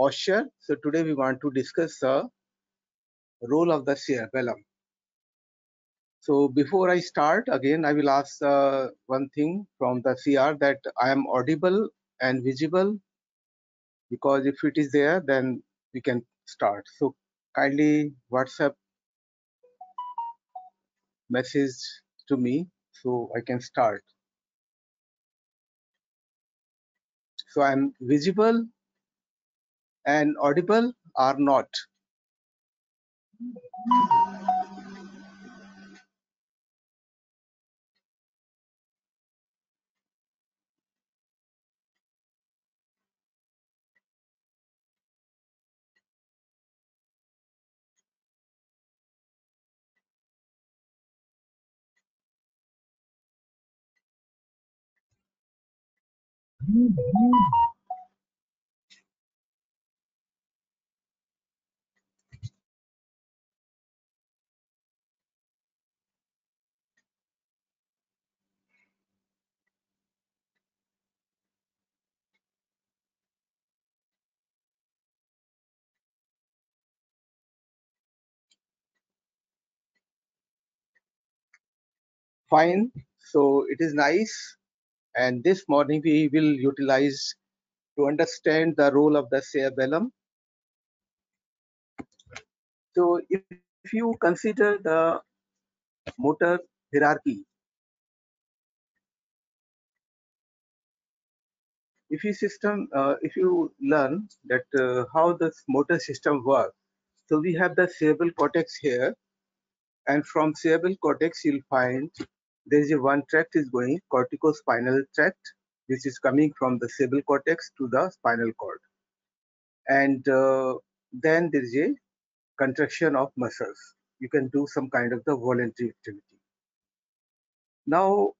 posture. So today we want to discuss the role of the cerebellum. So before I start, again, I will ask one thing from the CR that I am audible and visible, because if it is there, then we can start. So kindly WhatsApp message to me so I can start. So I'm visible and audible or not? Fine. So it is nice. And this morning we will utilize to understand the role of the cerebellum. So if you consider the motor hierarchy, if you learn that how the motor system works, so we have the cerebral cortex here, and from cerebral cortex you'll find there is a one tract is going corticospinal tract, which is coming from the cerebral cortex to the spinal cord, and then there is a contraction of muscles. You can do some kind of the voluntary activity. Now,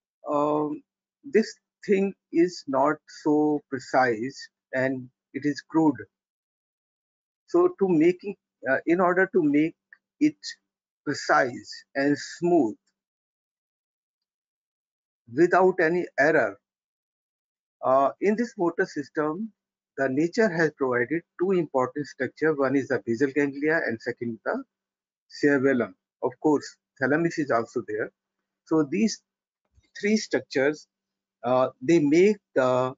this thing is not so precise and it is crude. So, in order to make it precise and smooth without any error, in this motor system, the nature has provided two important structures. One is the basal ganglia, and second the cerebellum. Of course, thalamus is also there. So these three structures, they make the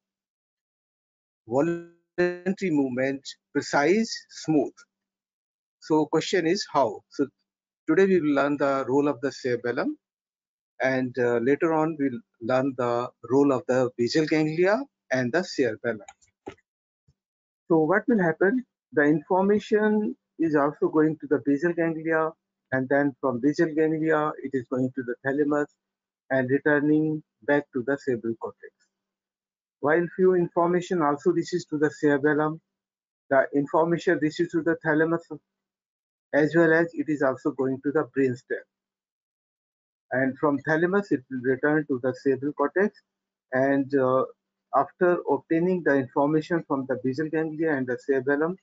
voluntary movement precise, smooth. So question is how? So today we will learn the role of the cerebellum, and later on we'll learn the role of the basal ganglia and the cerebellum. So what will happen? The information is also going to the basal ganglia, and then from basal ganglia it is going to the thalamus and returning back to the cerebral cortex. While few information also reaches to the cerebellum, the information reaches to the thalamus, as well as it is also going to the brainstem. And from thalamus, it will return to the cerebral cortex. And after obtaining the information from the basal ganglia and the cerebellum,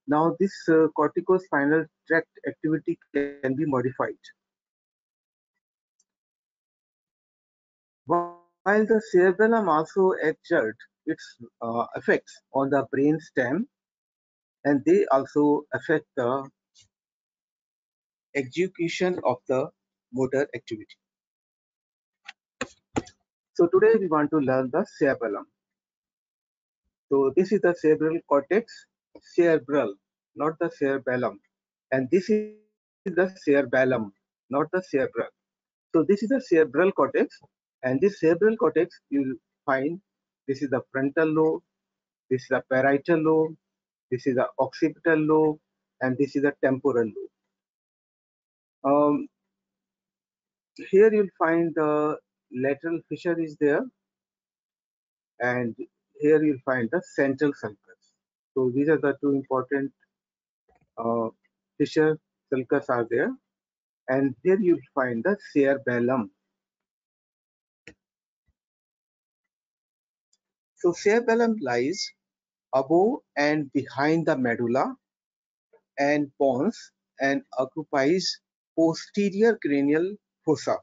now this corticospinal tract activity can be modified. While the cerebellum also exerts its effects on the brain stem, and they also affect the execution of the motor activity. So today we want to learn the cerebellum. So this is the cerebral cortex, cerebral, not the cerebellum. And this is the cerebellum, not the cerebral. So this is the cerebral cortex, and this cerebral cortex you will find this is the frontal lobe, this is the parietal lobe, this is the occipital lobe, and this is the temporal lobe. Here you'll find the lateral fissure is there, and here you'll find the central sulcus. So these are the two important uh, fissure sulcus are there, and here you'll find the cerebellum. So cerebellum lies above and behind the medulla and pons and occupies posterior cranial fossa.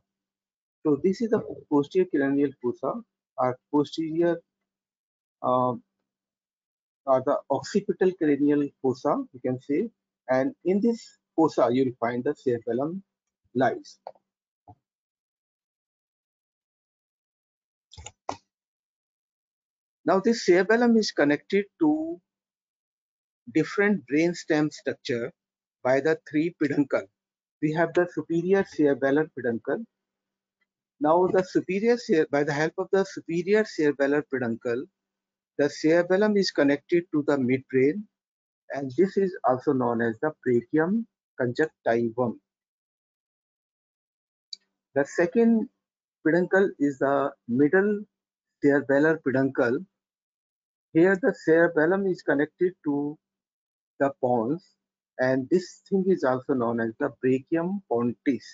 So this is the posterior cranial fossa or posterior uh, the occipital cranial fossa, you can say, and in this fossa you will find the cerebellum lies. Now this cerebellum is connected to different brainstem structure by the three peduncle. We have the superior cerebellar peduncle. Now by the help of the superior cerebellar peduncle, the cerebellum is connected to the midbrain, and this is also known as the brachium conjunctivum. The second peduncle is the middle cerebellar peduncle. Here the cerebellum is connected to the pons, and this thing is also known as the brachium pontis.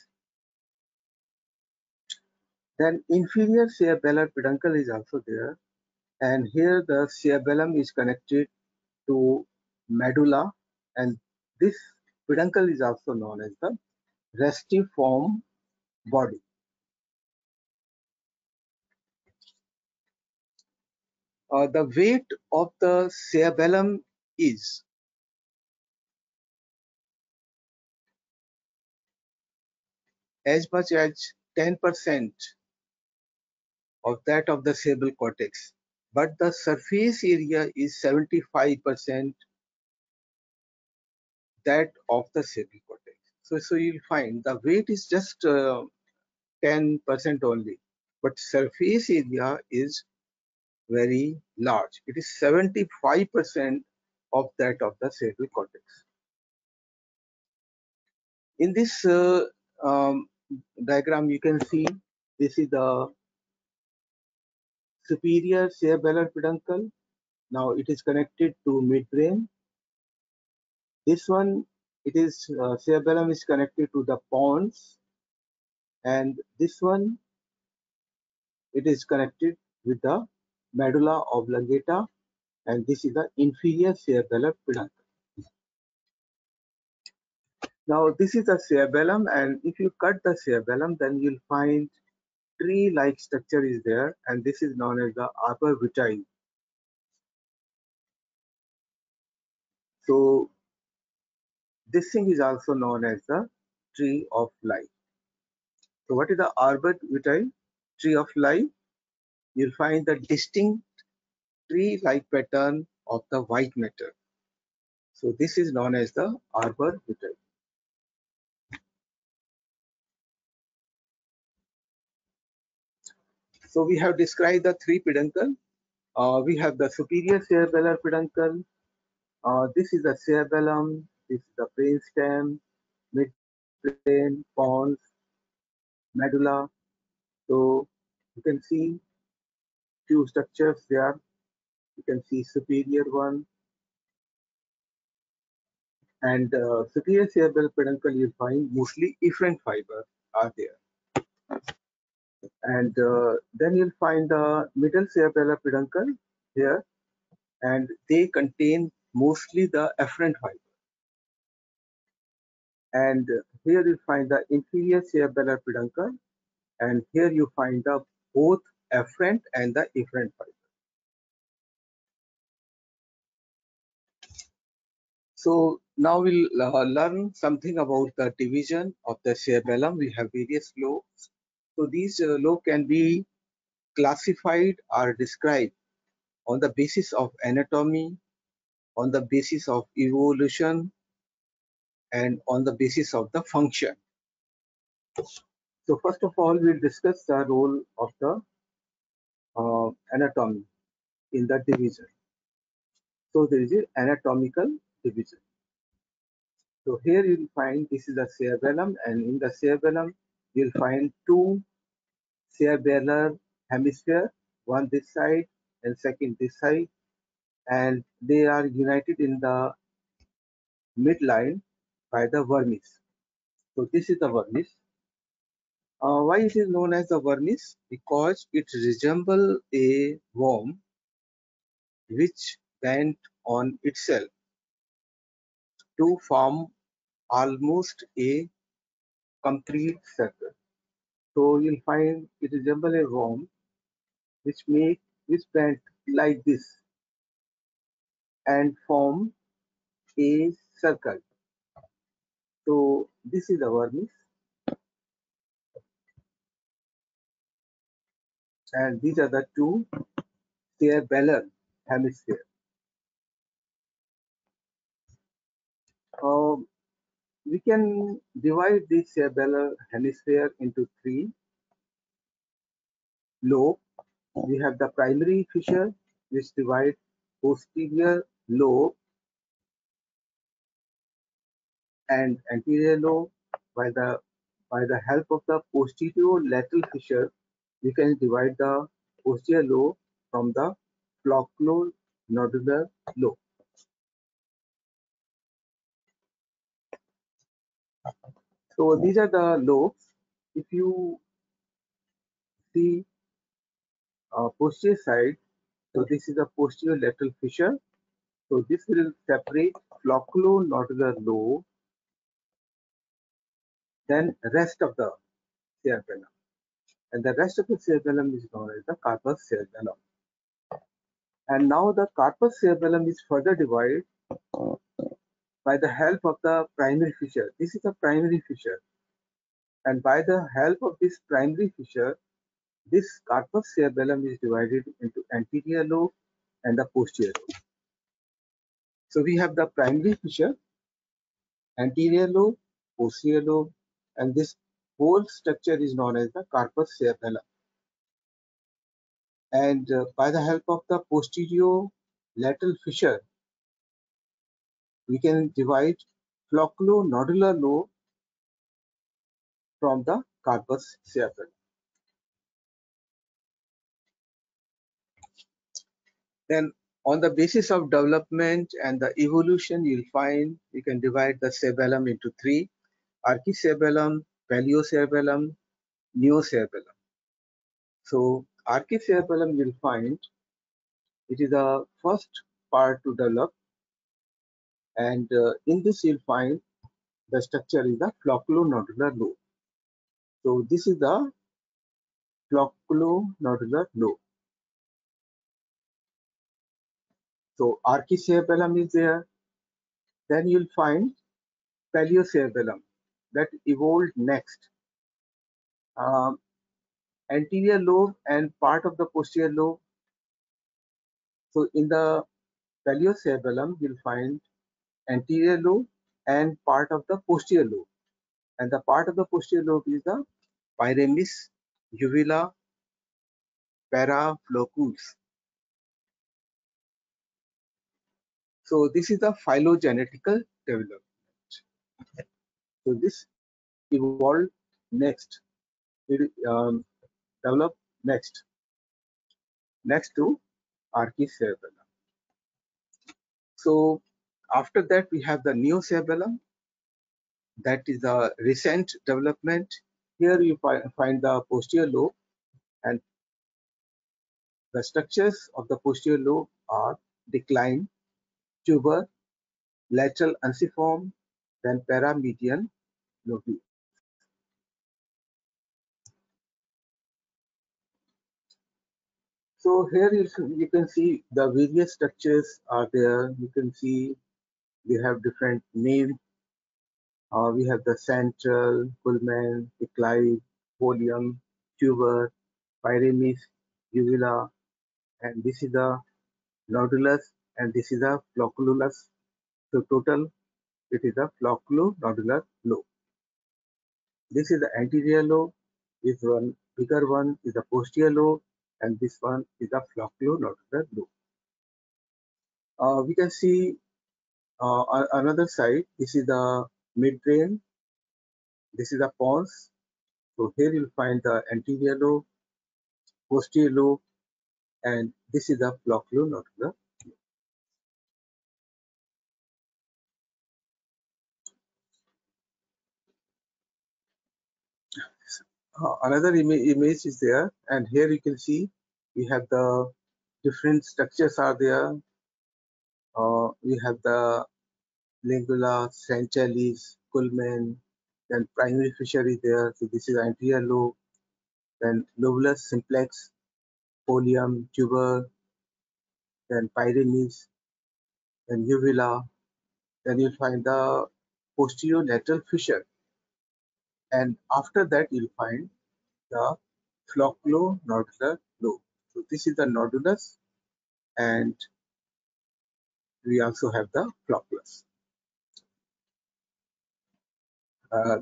Then inferior cerebellar peduncle is also there, and here the cerebellum is connected to medulla, and this peduncle is also known as the restiform body. The weight of the cerebellum is as much as 10% of that of the cerebral cortex, but the surface area is 75% that of the cerebral cortex. So you'll find the weight is just 10% only, but surface area is very large. It is 75% of that of the cerebral cortex. In this um, diagram, you can see this is the superior cerebellar peduncle. Now it is connected to midbrain. This one, it is cerebellum is connected to the pons, and this one, it is connected with the medulla oblongata, and this is the inferior cerebellar peduncle. Now this is the cerebellum, and if you cut the cerebellum, then you'll find tree-like structure is there, and this is known as the arbor vitae. So this thing is also known as the tree of life. So what is the arbor vitae? Tree of life. You'll find the distinct tree-like pattern of the white matter. So this is known as the arbor vitae. So we have described the three peduncle. We have the superior cerebellar peduncle. This is the cerebellum. This is the brainstem, midbrain, pons, medulla. So you can see few structures there. You can see superior one, and superior cerebral peduncle you'll find mostly efferent fiber are there. And then you'll find the middle cerebellar peduncle here, and they contain mostly the afferent fiber. And here you find the inferior cerebellar peduncle, and here you find the both afferent and the efferent fiber. So now we'll learn something about the division of the cerebellum. We have various lobes. So these lobes can be classified or described on the basis of anatomy, on the basis of evolution, and on the basis of the function. So first of all, we'll discuss the role of the anatomy in the division. So there is an anatomical division. So here you'll find this is the cerebellum, and in the cerebellum you'll find two cerebellar hemisphere, one this side and second this side, and they are united in the midline by the vermis. So this is the vermis. Why it is known as the vermis? Because it resembles a worm which bent on itself to form almost a complete circle. So you'll find it resembles a worm which bent like this. and form a circle. So this is the vermis, and these are the two cerebellar hemisphere. Uh, we can divide the cerebellar hemisphere into three lobes. We have the primary fissure, which divide posterior lobe and anterior lobe. By the help of the posterior lateral fissure, we can divide the posterior lobe from the flocculonodular lobe. So these are the lobes. If you see posterior side, so this is a posterior lateral fissure. So this will separate flocculonodular lobe, then rest of the cerebellum. And the rest of the cerebellum is known as the corpus cerebellum. And now the corpus cerebellum is further divided by the help of the primary fissure. This is a primary fissure. And by the help of this primary fissure, this corpus cerebellum is divided into anterior lobe and the posterior lobe. So we have the primary fissure, anterior lobe, posterior lobe, and this whole structure is known as the corpus cerebellum. And by the help of the posterior lateral fissure, we can divide flocculonodular lobe from the corpus cerebellum. Then on the basis of development and the evolution, you'll find you can divide the cerebellum into three: archicerebellum, paliocerebellum, neocerebellum. So archicerebellum, you'll find it is the first part to develop, and in this you'll find the structure is the flocculonodular lobe. So this is the flocculonodular lobe. So archicerebellum is there. Then you'll find paliocerebellum that evolved next. Um, Anterior lobe and part of the posterior lobe. So in the paliocerebellum, you'll find anterior lobe and part of the posterior lobe. And the part of the posterior lobe is the pyramis, uvula, paraflocus. So this is the phylogenetical development. So this evolved next. It developed next to archicerebellum. So after that we have the neocerebellum. That is a recent development. Here you find the posterior lobe, and the structures of the posterior lobe are decline, tuber, lateral unciform, then paramedian lobule. So here you can see the various structures are there. You can see they have different names. We have the central, culmen, decline, folium, tuber, pyramis, uvula, and this is the nodulus, and this is a flocculus. So total, it is a flocculonodular lobe. This is the anterior lobe. This one, bigger one, is the posterior lobe, and this one is the flocculonodular lobe. We can see on another side. This is the midbrain. This is the pons. So here you'll find the anterior lobe, posterior lobe, and this is the flocculonodular. Another image is there, and here you can see we have the different structures are there. We have the lingula, centralis, culmen, then primary fissure is there. So this is anterior lobe, then lobulus simplex, folium, tuber, then pyramis, then uvula, then you'll find the posterior lateral fissure, and after that you'll find the flocculonodular lobe. So this is the nodulus, and we also have the flocculus.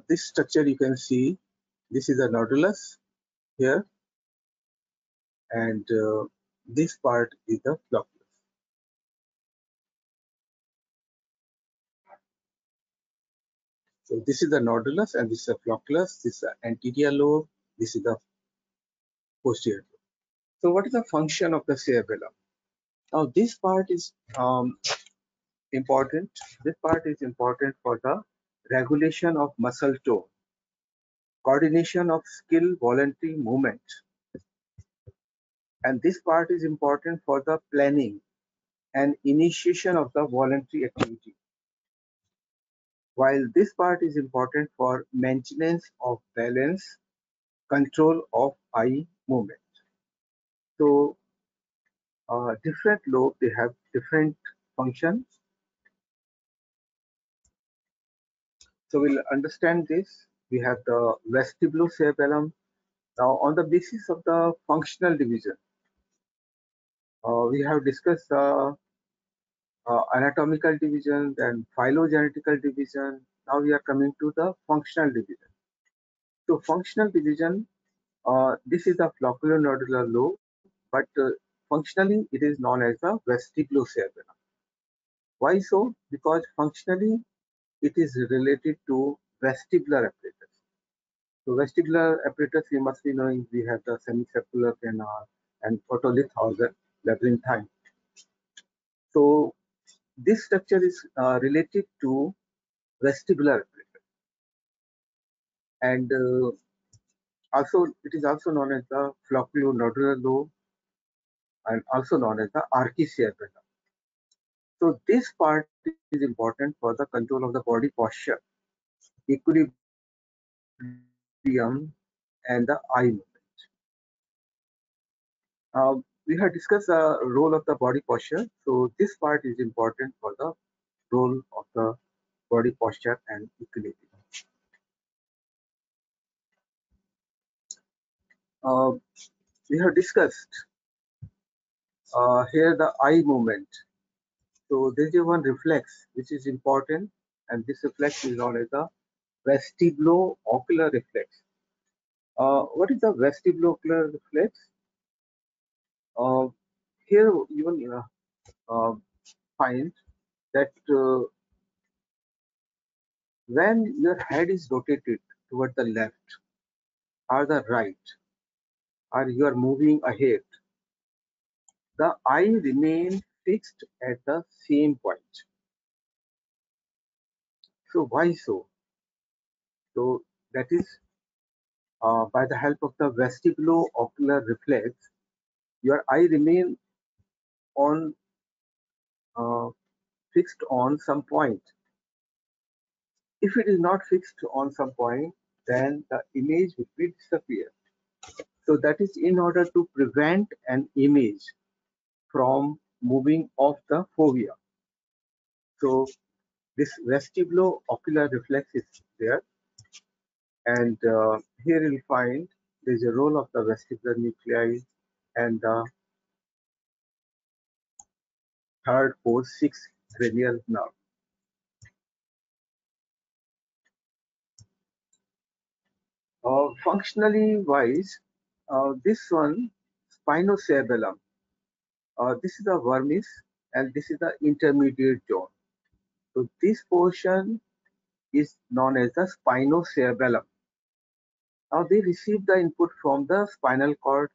This structure you can see, this is the nodulus here, and this part is the flocculus. So this is the nodulus and this is the flocculus, this is the anterior lobe, this is the posterior lobe. So what is the function of the cerebellum? Now this part is important. This part is important for the regulation of muscle tone, coordination of skill, voluntary movement, and this part is important for the planning and initiation of the voluntary activity, while this part is important for maintenance of balance, control of eye movement. So different lobe, they have different functions. So we'll understand this. We have the vestibulocerebellum. Now on the basis of the functional division, we have discussed the anatomical division, then phylogenetical division. Now we are coming to the functional division. So functional division, this is the flocculonodular lobe, but functionally it is known as the vestibulocerebellum. Why so? Because functionally it is related to vestibular apparatus. So vestibular apparatus, you must be knowing, we have the semicircular canal and otolith organ, labyrinthine. So this structure is related to vestibular apparatus, and also it is also known as the flocculonodular lobe and also known as the archicerebellum. So this part is important for the control of the body posture, equilibrium, and the eye movement. We have discussed the role of the body posture. So this part is important for the role of the body posture and equilibrium. Uh, we have discussed here the eye movement. So there is one reflex which is important, and this reflex is known as the vestibulo-ocular reflex. What is the vestibulo-ocular reflex? Uh, Here you will find that when your head is rotated toward the left or the right, or you are moving ahead, the eye remains fixed at the same point. So why so? So that is by the help of the vestibulo-ocular reflex, your eye remains on uh, fixed on some point. If it is not fixed on some point, then the image will be disappear. So that is in order to prevent an image from moving off the fovea. So this vestibulo-ocular reflex is there, and here you'll find there is a role of the vestibular nuclei and the third, fourth, sixth cranial nerve. Functionally wise, this one, spinocerebellum, this is the vermis and this is the intermediate zone. So this portion is known as the spinocerebellum. Now they receive the input from the spinal cord,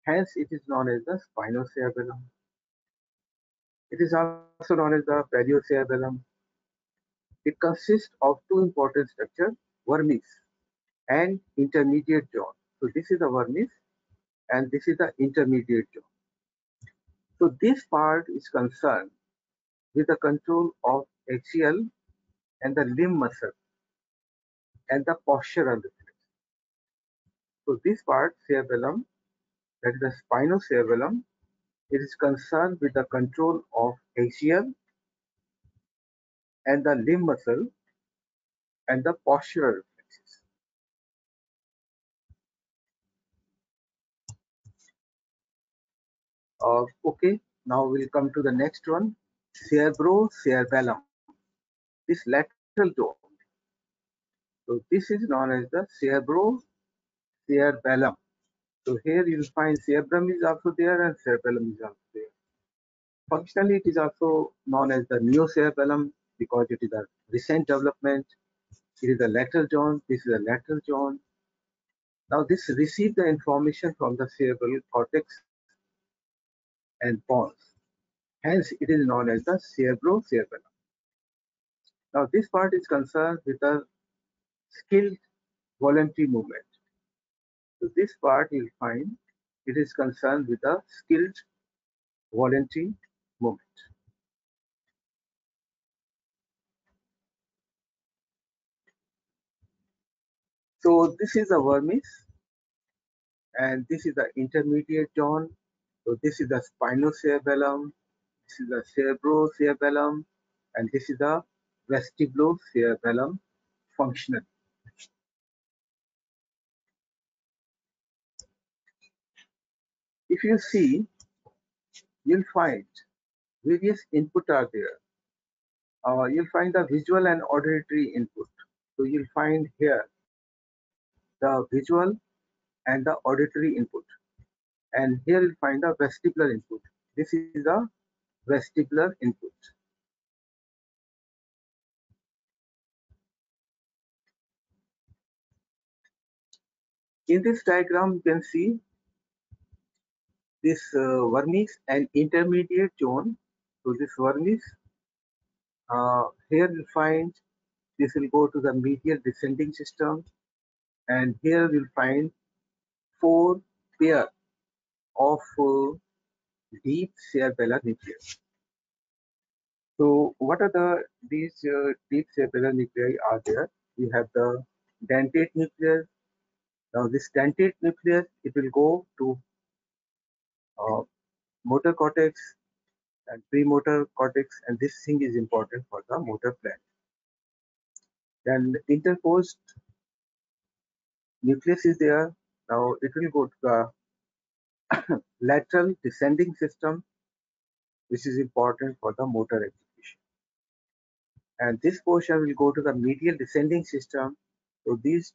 hence it is known as the spinocerebellum. It is also known as the periocerebellum. It consists of two important structures, vermis and intermediate zone. So this is the vermis and this is the intermediate zone. So this part is concerned with the control of axial and the limb muscle and the postural reflex. So this part, cerebellum, that is the spinocerebellum, it is concerned with the control of axial and the limb muscle and the postural reflexes. Okay, now we'll come to the next one, cerebrocerebellum. This lateral jaw. So this is known as the cerebrocerebellum. So here you'll find cerebrum is also there and cerebellum is also there. Functionally, it is also known as the neocerebellum because it is a recent development. It is a lateral jaw. This is a lateral jaw. Now this receives the information from the cerebral cortex and pons. Hence, it is known as the cerebrocerebellum. Now this part is concerned with the skilled voluntary movement. So this part you'll find it is concerned with the skilled voluntary movement. So this is the vermis and this is the intermediate zone. So this is the spinocerebellum, this is the cerebrocerebellum, and this is the vestibulocerebellum functional. If you see, you'll find various input are there. You'll find the visual and auditory input. So you'll find here the visual and the auditory input. And here you'll find the vestibular input. This is the vestibular input. In this diagram, you can see this vermis and intermediate zone. So this vermis, here you'll find this will go to the medial descending system, and here we'll find four pair of deep cerebellar nuclei. So what are these deep cerebellar nuclei are there? We have the dentate nucleus. Now this dentate nucleus, it will go to uh, motor cortex and premotor cortex, and this thing is important for the motor plan. Then the interposed nucleus is there. Now it will go to the lateral descending system, which is important for the motor execution. And this portion will go to the medial descending system. So these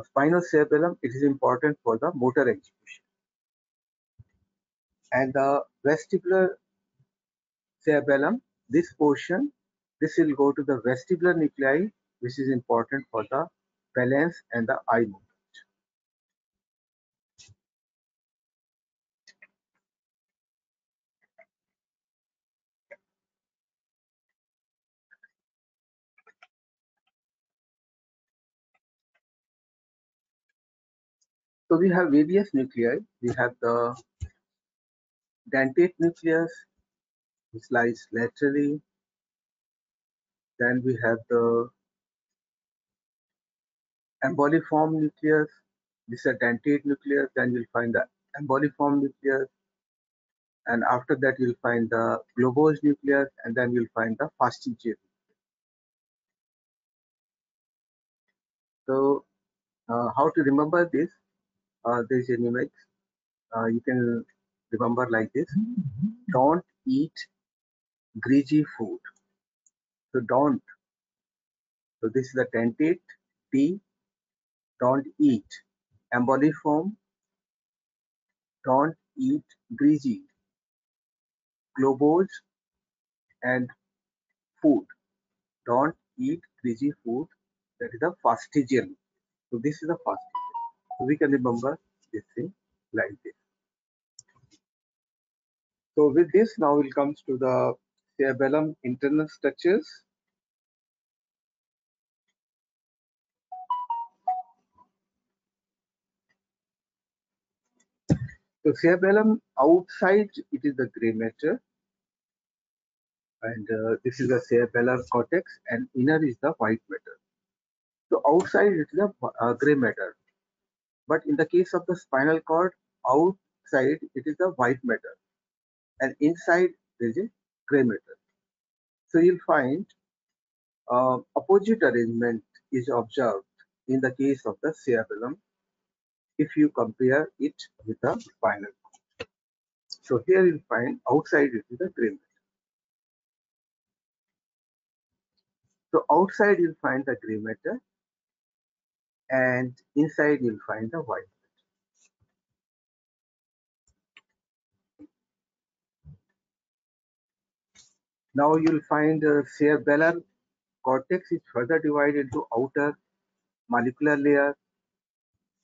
spinal cerebellum, it is important for the motor execution. And the vestibular cerebellum, this portion, this will go to the vestibular nuclei, which is important for the balance and the eye movement. So we have various nuclei. We have the dentate nucleus, which lies laterally. Then we have the emboliform nucleus. This is a dentate nucleus. Then you'll find the emboliform nucleus. And after that, you'll find the globose nucleus. And then you'll find the fastigial. So how to remember this? There's a numeric. You can remember like this. Don't eat greasy food. So don't. So this is the dentate. D. Don't eat. Emboliform. Don't eat greasy. Globose and food. Don't eat greasy food. That is the fastigial. So this is the fastigial. So we can remember this thing like this. So with this, now we'll come to the cerebellum internal structures. So cerebellum outside it is the gray matter, and this is the cerebellar cortex, and inner is the white matter. So outside it is the gray matter, but in the case of the spinal cord, outside it is the white matter, and inside there is a gray matter. So you'll find opposite arrangement is observed in the case of the cerebellum if you compare it with the spinal cord. So here you'll find outside it is the gray matter. So outside you'll find the gray matter and inside you'll find the white. Now you'll find cerebellar cortex is further divided into outer molecular layer,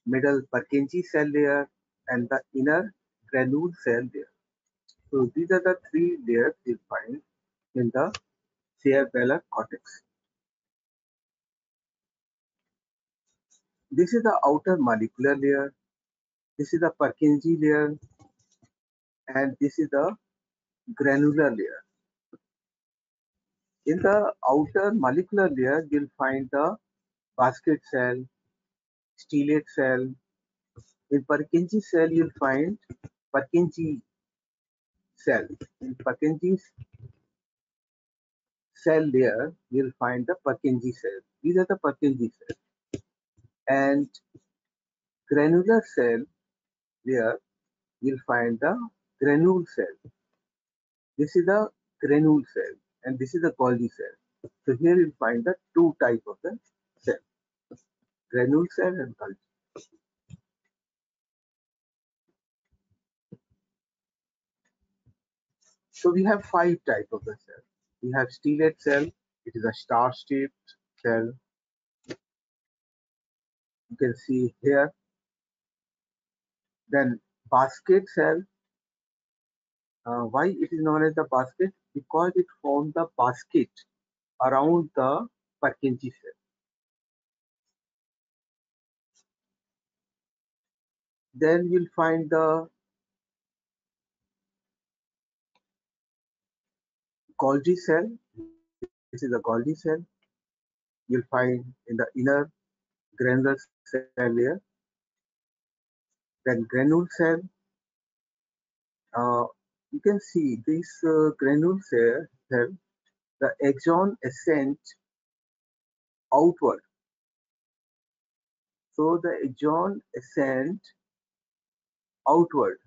middle Purkinje cell layer, and the inner granule cell layer. So these are the three layers you'll find in the cerebellar cortex. This is the outer molecular layer, this is the Purkinje layer, and this is the granular layer. In the outer molecular layer, you'll find the basket cell, stellate cell. In Purkinje cell, you'll find Purkinje cell. In Purkinje cell layer, you'll find the Purkinje cell. These are the Purkinje cells. And granular cell layer, you'll find the granule cell. This is the granule cell, and this is the Golgi cell. So here you'll find the two type of the cell, granule cell and Golgi. So we have five type of the cell. We have stellate cell. It is a star-shaped cell. You can see here. Then basket cell. Why it is known as the basket? Because it forms the basket around the Purkinje cell. Then you'll find the Golgi cell. This is the Golgi cell. You'll find in the inner granular cell layer. Then granule cell. Uh, you can see this granule cell, the axon ascends outward. So the axon ascends outward,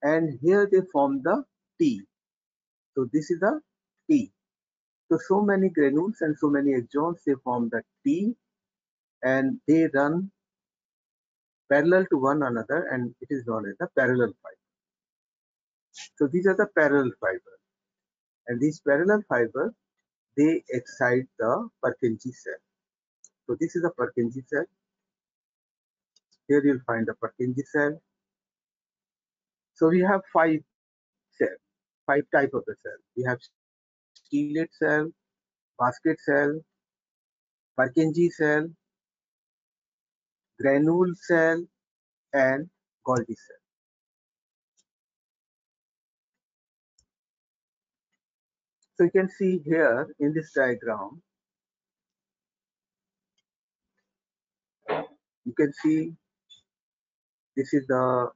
and here they form the T. So this is the T. So many granules and so many axons, they form the T, and they run parallel to one another, and it is known as the parallel fiber. So these are the parallel fibers, and these parallel fibers, they excite the Purkinje cell. So this is the Purkinje cell. Here you'll find the Purkinje cell. So we have five cells, five type of the cell. We have stellate cell, basket cell, Purkinje cell, granule cell, and Golgi cell. So you can see here in this diagram, you can see this is the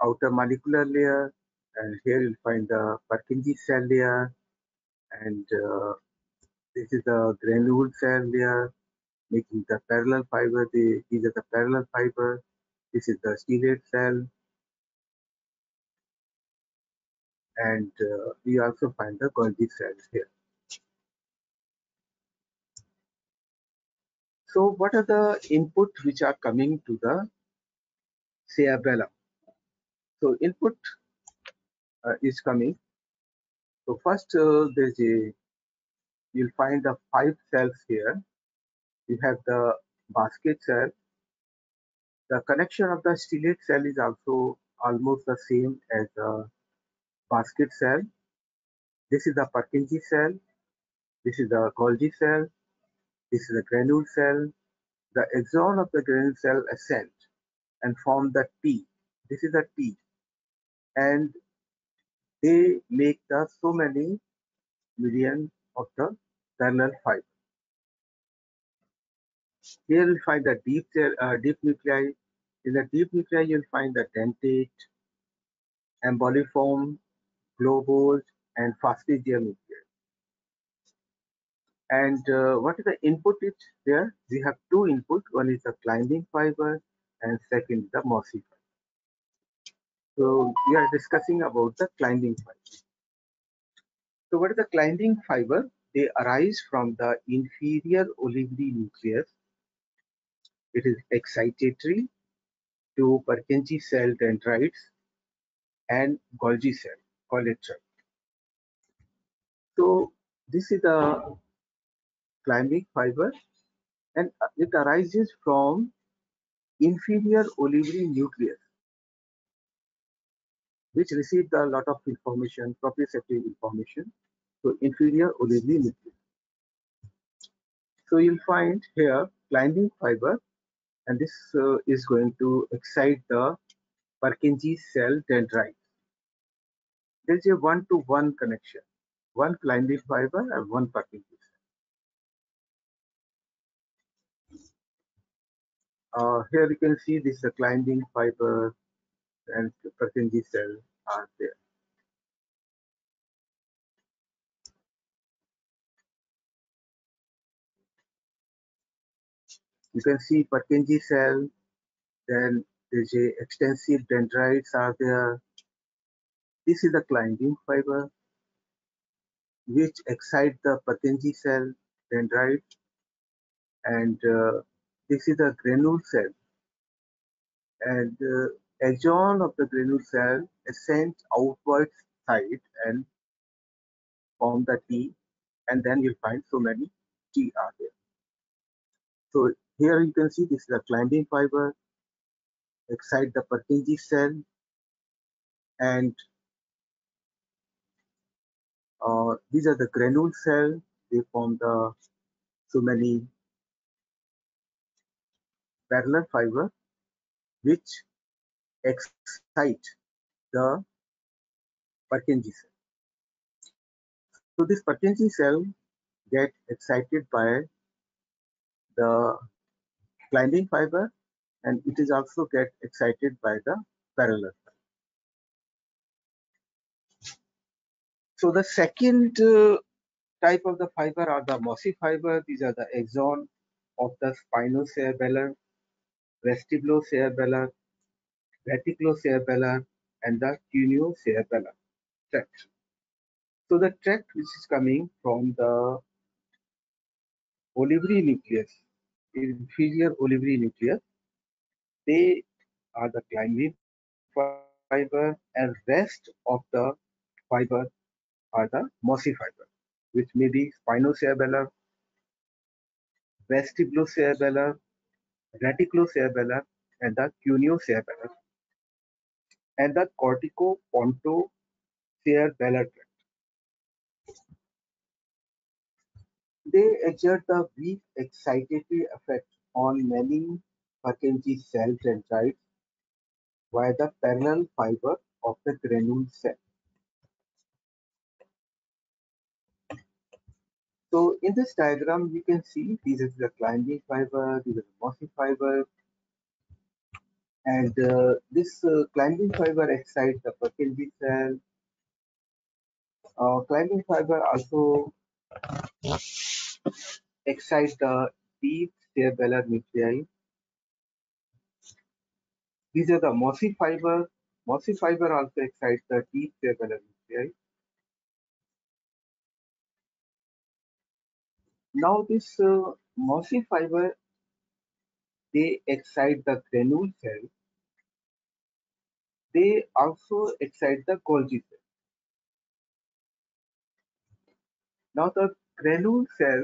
outer molecular layer, and here you'll find the Purkinje cell layer, and this is the granule cell layer, making the parallel fiber. These are the parallel fiber. This is the stellate cell, and we also find the Golgi cells here. So what are the input which are coming to the cerebellum? So input is coming. So first you'll find the five cells here. You have the basket cell. The connection of the stellate cell is also almost the same as the basket cell. This is the Purkinje cell. This is the Golgi cell. This is the granule cell. The axon of the granule cell ascend and form the T. This is the T, and they make the so many million of the parallel fiber. Here you'll find the deep nuclei. In the deep nuclei, you'll find the dentate, emboliform, globose, and fastigial nuclei. And what is the input is there? We have two input. One is the climbing fiber and second the mossy fiber. So we are discussing about the climbing fiber. So what is the climbing fiber? They arise from the inferior olivary nucleus. It is excitatory to Purkinje cell dendrites and Golgi cell collateral. So this is the climbing fiber, and it arises from inferior olivary nucleus, which received a lot of information, proprioceptive information. So inferior olivary nucleus. So you'll find here climbing fiber, and this is going to excite the Purkinje cell dendrites. There is a one-to-one connection, one climbing fiber and one Purkinje cell. Here you can see this is the climbing fiber and the Purkinje cell are there. You can see Purkinje cell, then there's a extensive dendrites are there. This is the climbing fiber which excite the Purkinje cell dendrite, and this is the granule cell, and axon of the granule cell ascends outward side and form the T, and then you'll find so many T are there. So here you can see this is the climbing fiber excite the Purkinje cell, and these are the granule cell. They form the so many parallel fiber which excite the Purkinje cell. So this Purkinje cell get excited by the climbing fiber, and it is also get excited by the parallel fiber. So the second type of the fiber are the mossy fiber. These are the axon of the spinocerebellar, vestibulocerebellar, reticulocerebellar, and the cuneo-cerebellar tract. So the tract which is coming from the olivary nucleus, inferior olivary nucleus, they are the climbing fiber, and rest of the fiber are the mossy fiber, which may be spinocerebellar, vestibulocerebellar, reticulocerebellar, and the cuneo-cerebellar, and the cortico-pontocerebellar tract. They exert a weak excitatory effect on many Purkinje cell dendrites via the parallel fiber of the granule cell. So in this diagram, you can see this is the climbing fiber, this is the mossy fiber, and this climbing fiber excites the Purkinje cell. Climbing fiber also excites the deep cerebellar nuclei. These are the mossy fiber. Mossy fiber also excites the deep cerebellar nuclei. Now this mossy fiber, they excite the granule cell. They also excite the Golgi cell. Now the granule cell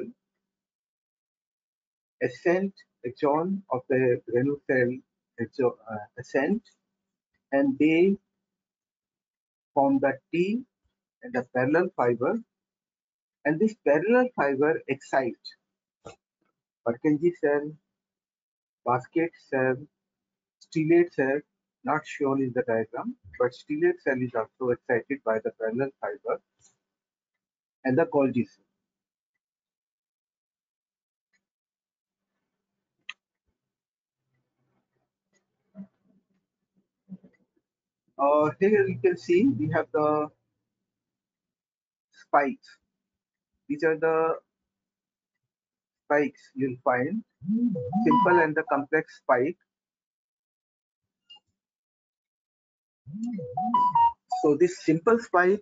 ascent axon of the granule cell ascent, and they form the T and the parallel fiber, and this parallel fiber excites Purkinje cell, basket cell, stellate cell, not shown in the diagram, but stellate cell is also excited by the parallel fiber, and the Golgi cell. Here you can see we have the spikes. These are the spikes you'll find, simple and the complex spike. So this simple spike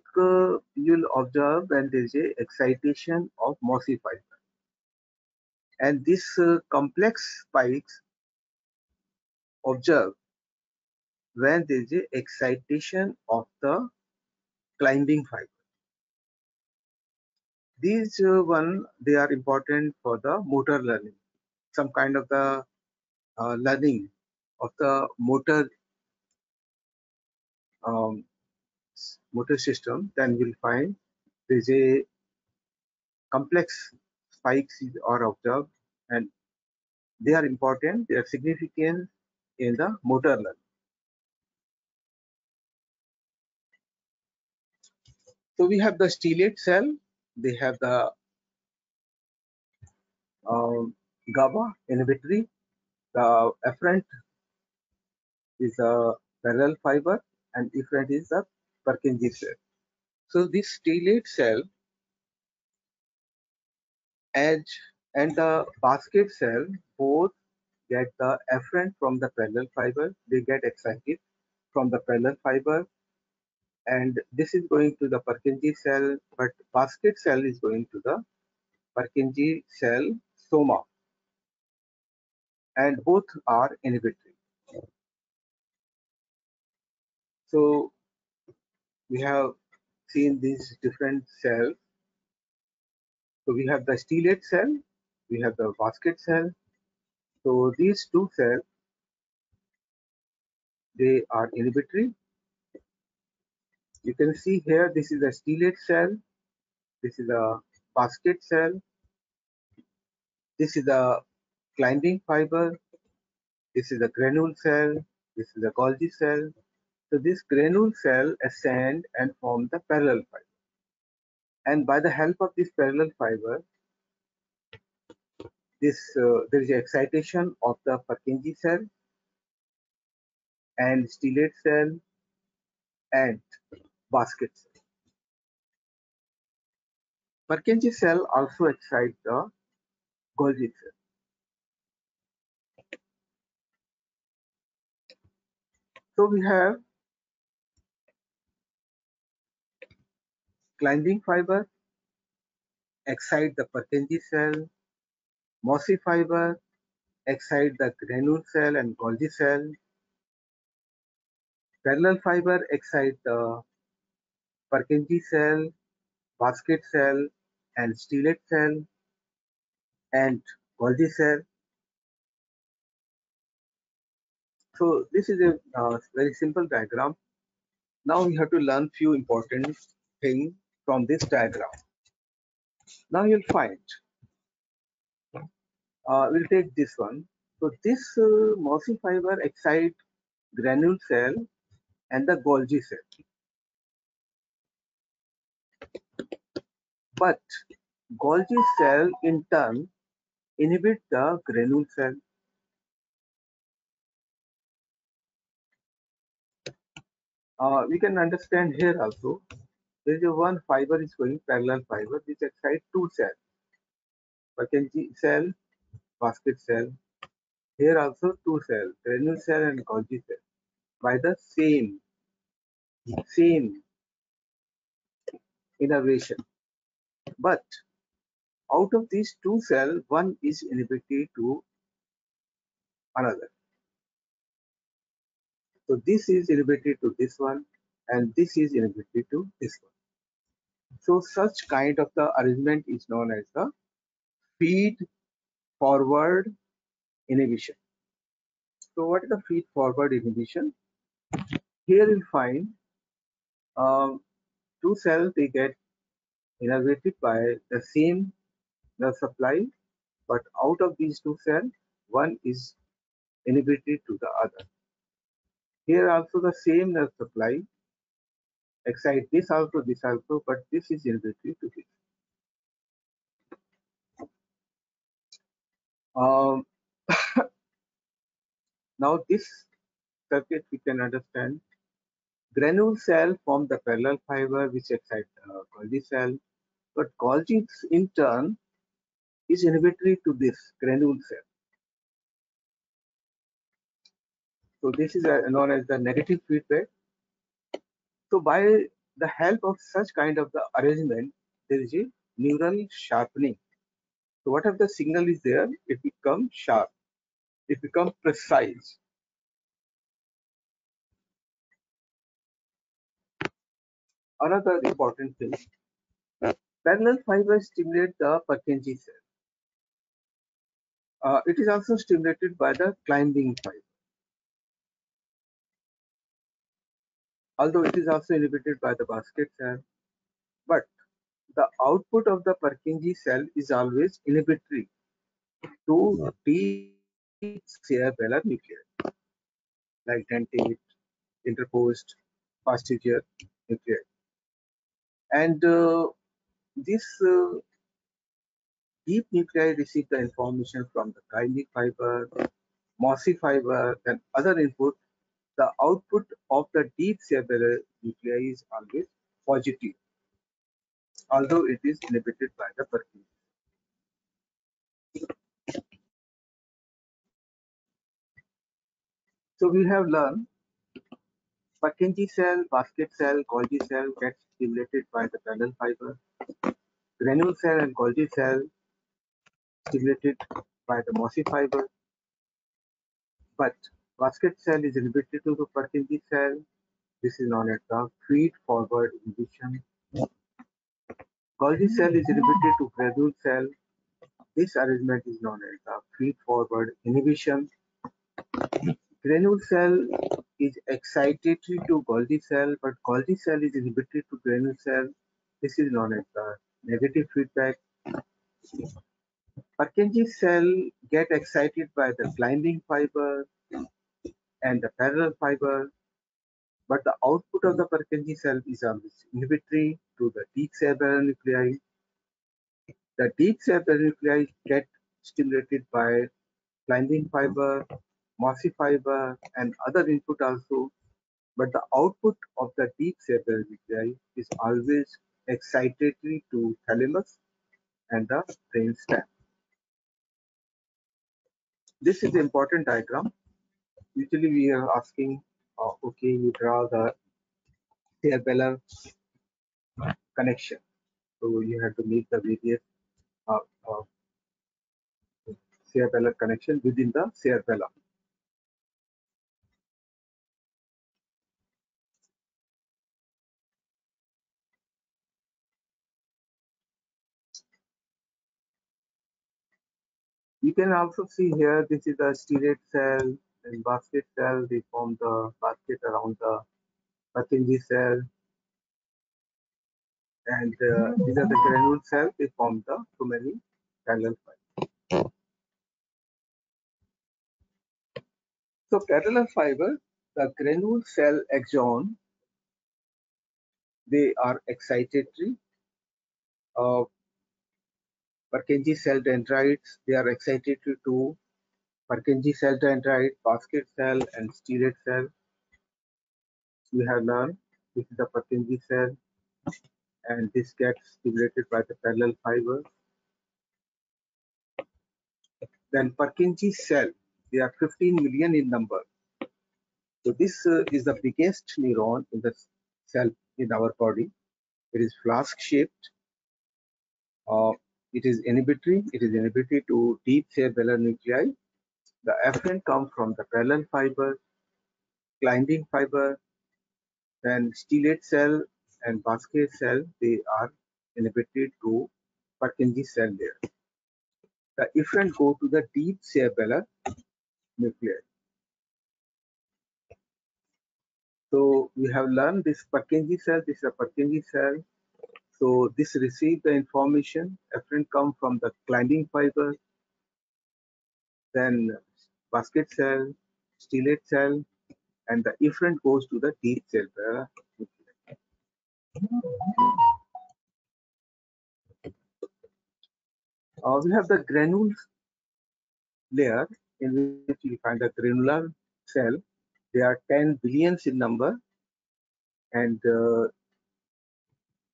you'll observe when there is a excitation of mossy fiber, and this complex spikes observe when there is a excitation of the climbing fiber. These one they are important for the motor learning, some kind of the learning of the um, motor system. Then we'll find there is a complex spikes are observed, and they are important. They are significant in the motor learning. So we have the stellate cell. They have the GABA inhibitory. The afferent is a parallel fiber, and efferent is a Purkinje cell. So this stellate cell edge and the basket cell both get the afferent from the parallel fiber. They get excited from the parallel fiber, and this is going to the Purkinje cell, but basket cell is going to the Purkinje cell soma, and both are inhibitory. So we have seen these different cells. So we have the stellate cell, we have the basket cell. So these two cells, they are inhibitory. You can see here, this is a stellate cell, this is a basket cell, this is a climbing fiber, this is a granule cell, this is a Golgi cell. So this granule cell ascend and form the parallel fiber. And by the help of this parallel fiber, there is excitation of the Purkinje cell and stellate cell and basket cell. Purkinje cell also excite the Golgi cell. So we have climbing fiber excite the Purkinje cell, mossy fiber excite the granule cell and Golgi cell, parallel fiber excite the Purkinje cell, basket cell, and stellate cell, and Golgi cell. So this is a very simple diagram. Now we have to learn few important things from this diagram. Now you'll find, we'll take this one. So this mossy fiber excite granule cell and the Golgi cell. But Golgi cell in turn inhibit the granule cell. We can understand here also. There is a one fiber is going parallel fiber which excite two cells, Purkinje cell, basket cell. Here also two cells, granule cell and Golgi cell, by the same innervation. But out of these two cells, one is inhibited to another. So this is inhibited to this one, and this is inhibited to this one. So such kind of the arrangement is known as the feed forward inhibition. So what is the feed forward inhibition? Here you'll find two cells, they get innervated by the same nerve supply, but out of these two cells, one is inhibited to the other. Here also the same nerve supply excite this also, but this is inhibited to this. Um, now this circuit we can understand. Granule cell form the parallel fiber which excite the Golgi cell. but Golgi in turn is inhibitory to this granule cell. So this is known as the negative feedback. So by the help of such kind of the arrangement, there is a neural sharpening. So whatever the signal is there, it becomes sharp, it becomes precise. Another important thing, parallel fibers stimulate the Purkinje cell. It is also stimulated by the climbing fiber, although it is also inhibited by the basket cell. But the output of the Purkinje cell is always inhibitory to deep cerebellar nuclei, like dentate, interposed, posterior nuclei. And this deep nuclei receive the information from the climbing fiber, mossy fiber, and other input. The output of the deep cerebellar nuclei is always positive, although it is inhibited by the Purkinje. So we have learned Purkinje cell, basket cell, Golgi cell gets stimulated by the parallel fiber. Granule cell and Golgi cell stimulated by the mossy fiber. But basket cell is inhibited to the Purkinje cell. This is known as the feed-forward inhibition. Golgi cell is inhibited to granule cell. This arrangement is known as the feed-forward inhibition. Granule cell is excitatory to Golgi cell, but Golgi cell is inhibited to granule cell. This is known as the negative feedback. Purkinje cell get excited by the climbing fiber and the parallel fiber, but the output of the Purkinje cell is always inhibitory to the deep cerebellar nuclei. The deep cerebellar nuclei get stimulated by climbing fiber, mossy fiber, and other input also, but the output of the deep cerebellar nuclei is always excitatory to thalamus and the brainstem. This is the important diagram. Usually we are asking, okay, you draw the cerebellar connection. So you have to make the various uh, uh, cerebellar connection within the cerebellum. You can also see here, this is the sterate cell and basket cell. They form the basket around the Purkinje cell. And these are the granule cells. They form the too many parallel fibers. So parallel fiber, the granule cell axon, they are excitatory. Purkinje cell dendrites, they are excitatory to Purkinje cell dendrite, basket cell, and sterate cell. We have learned this is the Purkinje cell, and this gets stimulated by the parallel fiber. Then Purkinje cell, they are 15 million in number. So this is the biggest neuron in the cell in our body. It is flask shaped. Uh, it is inhibitory. It is inhibitory to deep cerebellar nuclei. The efferent comes from the parallel fiber, climbing fiber, then stellate cell and basket cell. They are inhibited to Purkinje cell layer. The efferent go to the deep cerebellar nuclei. So we have learned this Purkinje cell. This is a Purkinje cell. So this receive the information. Efferent come from the climbing fiber, then basket cell, stellate cell, and the efferent goes to the deep cerebellar nuclei. We have the granules layer in which we find the granular cell. They are 10 billions in number, and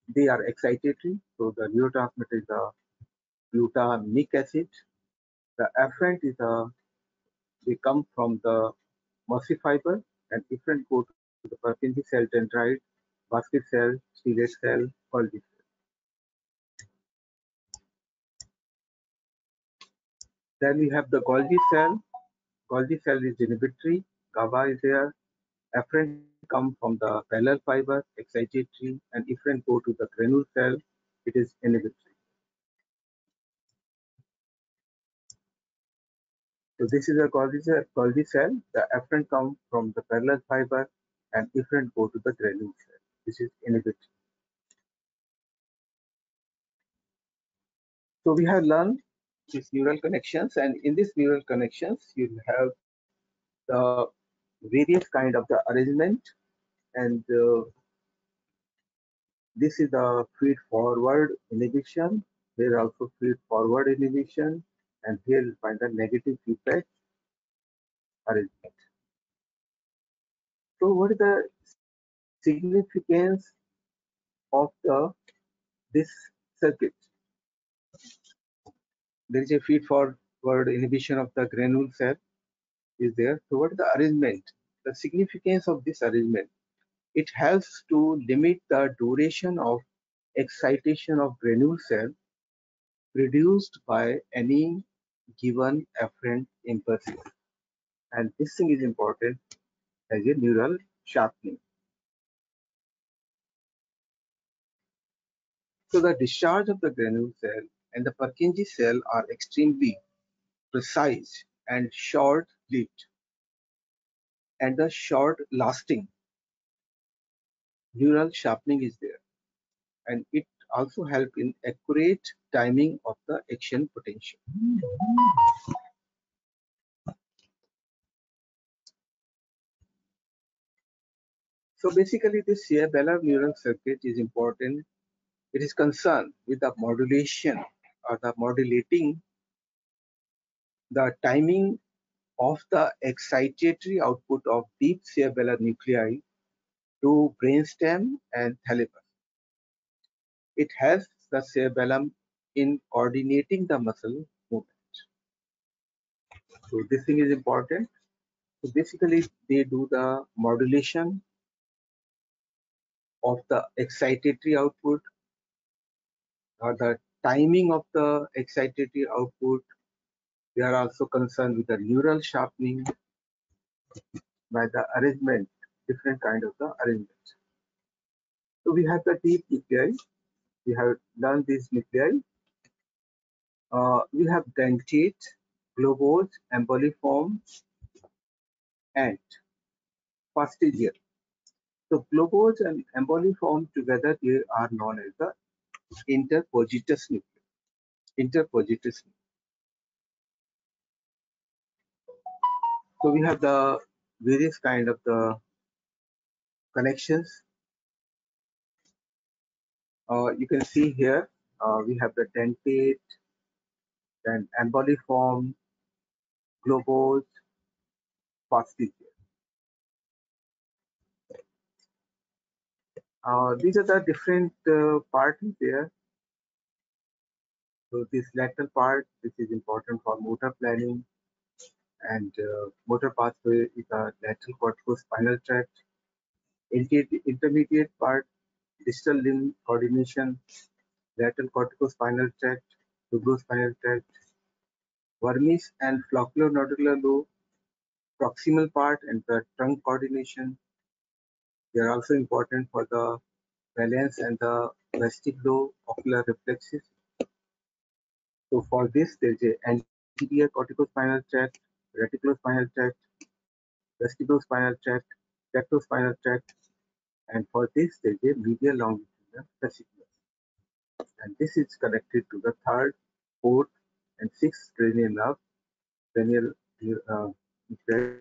They are excitatory, so the neurotransmitter is a glutamic acid. The afferent is they come from the muscle fiber, and efferent go to the Purkinje cell, dendrite, basket cell, stellate cell, Golgi cell. Then we have the Golgi cell. Golgi cell is inhibitory. GABA is there. Afferent come from the parallel fiber, excitatory, and efferent go to the granule cell. It is inhibitory. So this is a Golgi cell. The afferent come from the parallel fiber, and efferent go to the granule cell. This is inhibitory. So we have learned these neural connections, and in these neural connections, you have the various kind of the arrangement, and this is the feed forward inhibition. Here also feed forward inhibition, and here you find the negative feedback arrangement. So what is the significance of this circuit? There is a feed forward inhibition of the granule cell is there. So what is the arrangement? The significance of this arrangement, it helps to limit the duration of excitation of granule cell produced by any given afferent impulse. And this thing is important as a neural sharpening. So the discharge of the granule cell and the Purkinje cell are extremely precise and short-lived, and the short-lasting neural sharpening is there, and it also help in accurate timing of the action potential. So basically, this cerebellar neural circuit is important. It is concerned with the modulation or the modulating the timing of the excitatory output of deep cerebellar nuclei to brainstem and thalamus. It helps the cerebellum in coordinating the muscle movement. So this thing is important. So basically, they do the modulation of the excitatory output or the timing of the excitatory output. They are also concerned with the neural sharpening by the arrangement, different kind of the arrangement. So we have the deep nuclei. We have learned these nuclei. We have dentate, globose, emboliform, and fastigial. So globose and emboliform together, they are known as the interpositus nuclei. Interpositus. So we have the various kind of the connections. You can see here we have the dentate, then emboliform, globose, fastigial. These are the different parts there. So this lateral part, this is important for motor planning, and motor pathway is the lateral corticospinal tract. Intermediate part, distal limb coordination, lateral corticospinal tract, tuberospinal tract, vermis and flocculonodular lobe, proximal part and the trunk coordination. They are also important for the balance and the vestibulo-ocular reflexes. So for this, there is a anterior corticospinal tract, reticulospinal tract, vestibulospinal tract, tectospinal tract, and for this, there is a medial longitudinal fasciculus. And this is connected to the third, fourth, and sixth cranial nerve, cranial nuclei,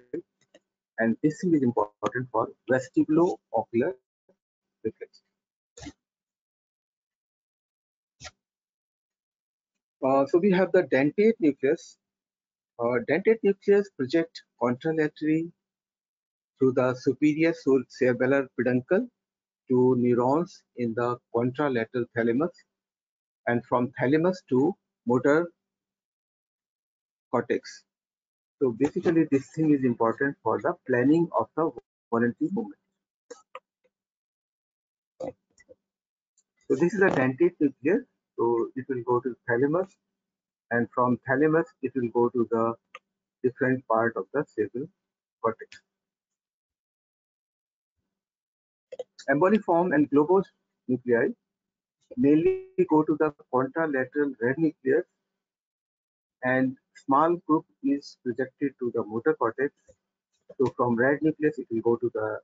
and this thing is important for vestibulo-ocular reflex. So we have the dentate nucleus. Dentate nucleus project contralaterally through the superior cerebellar peduncle to neurons in the contralateral thalamus, and from thalamus to motor cortex. So basically this thing is important for the planning of the voluntary movement. So this is a dentate nucleus. So it will go to thalamus, and from thalamus it will go to the different part of the cerebral cortex. Emboliform and globose nuclei mainly go to the contralateral red nucleus, and small group is projected to the motor cortex. So from red nucleus it will go to the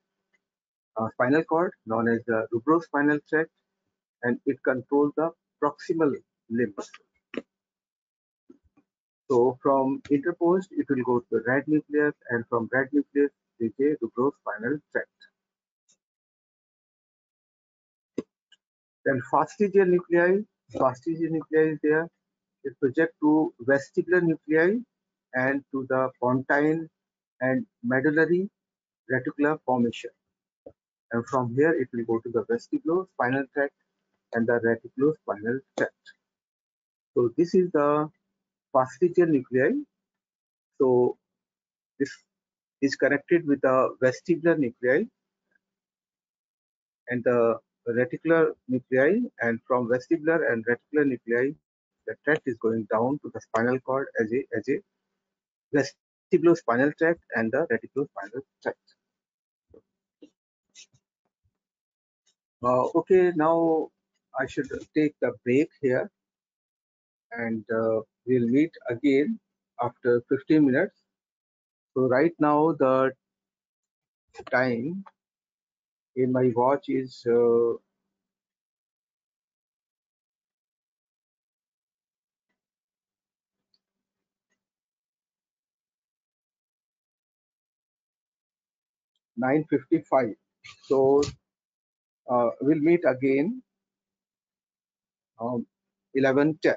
spinal cord known as the rubrospinal tract, and it controls the proximal limb. So from interposed it will go to the red nucleus, and from red nucleus it is a rubrospinal tract. Then fastigial nuclei is there. It project to vestibular nuclei and to the pontine and medullary reticular formation. And from here it will go to the vestibulospinal tract and the reticulospinal tract. So this is the fastigial nuclei. So this is connected with the vestibular nuclei and the reticular nuclei, and from vestibular and reticular nuclei, the tract is going down to the spinal cord as a vestibulospinal tract and the reticulospinal tract. Okay, now I should take the break here, and we'll meet again after 15 minutes. So right now the time in my watch is 9:55. So we'll meet again 11:10.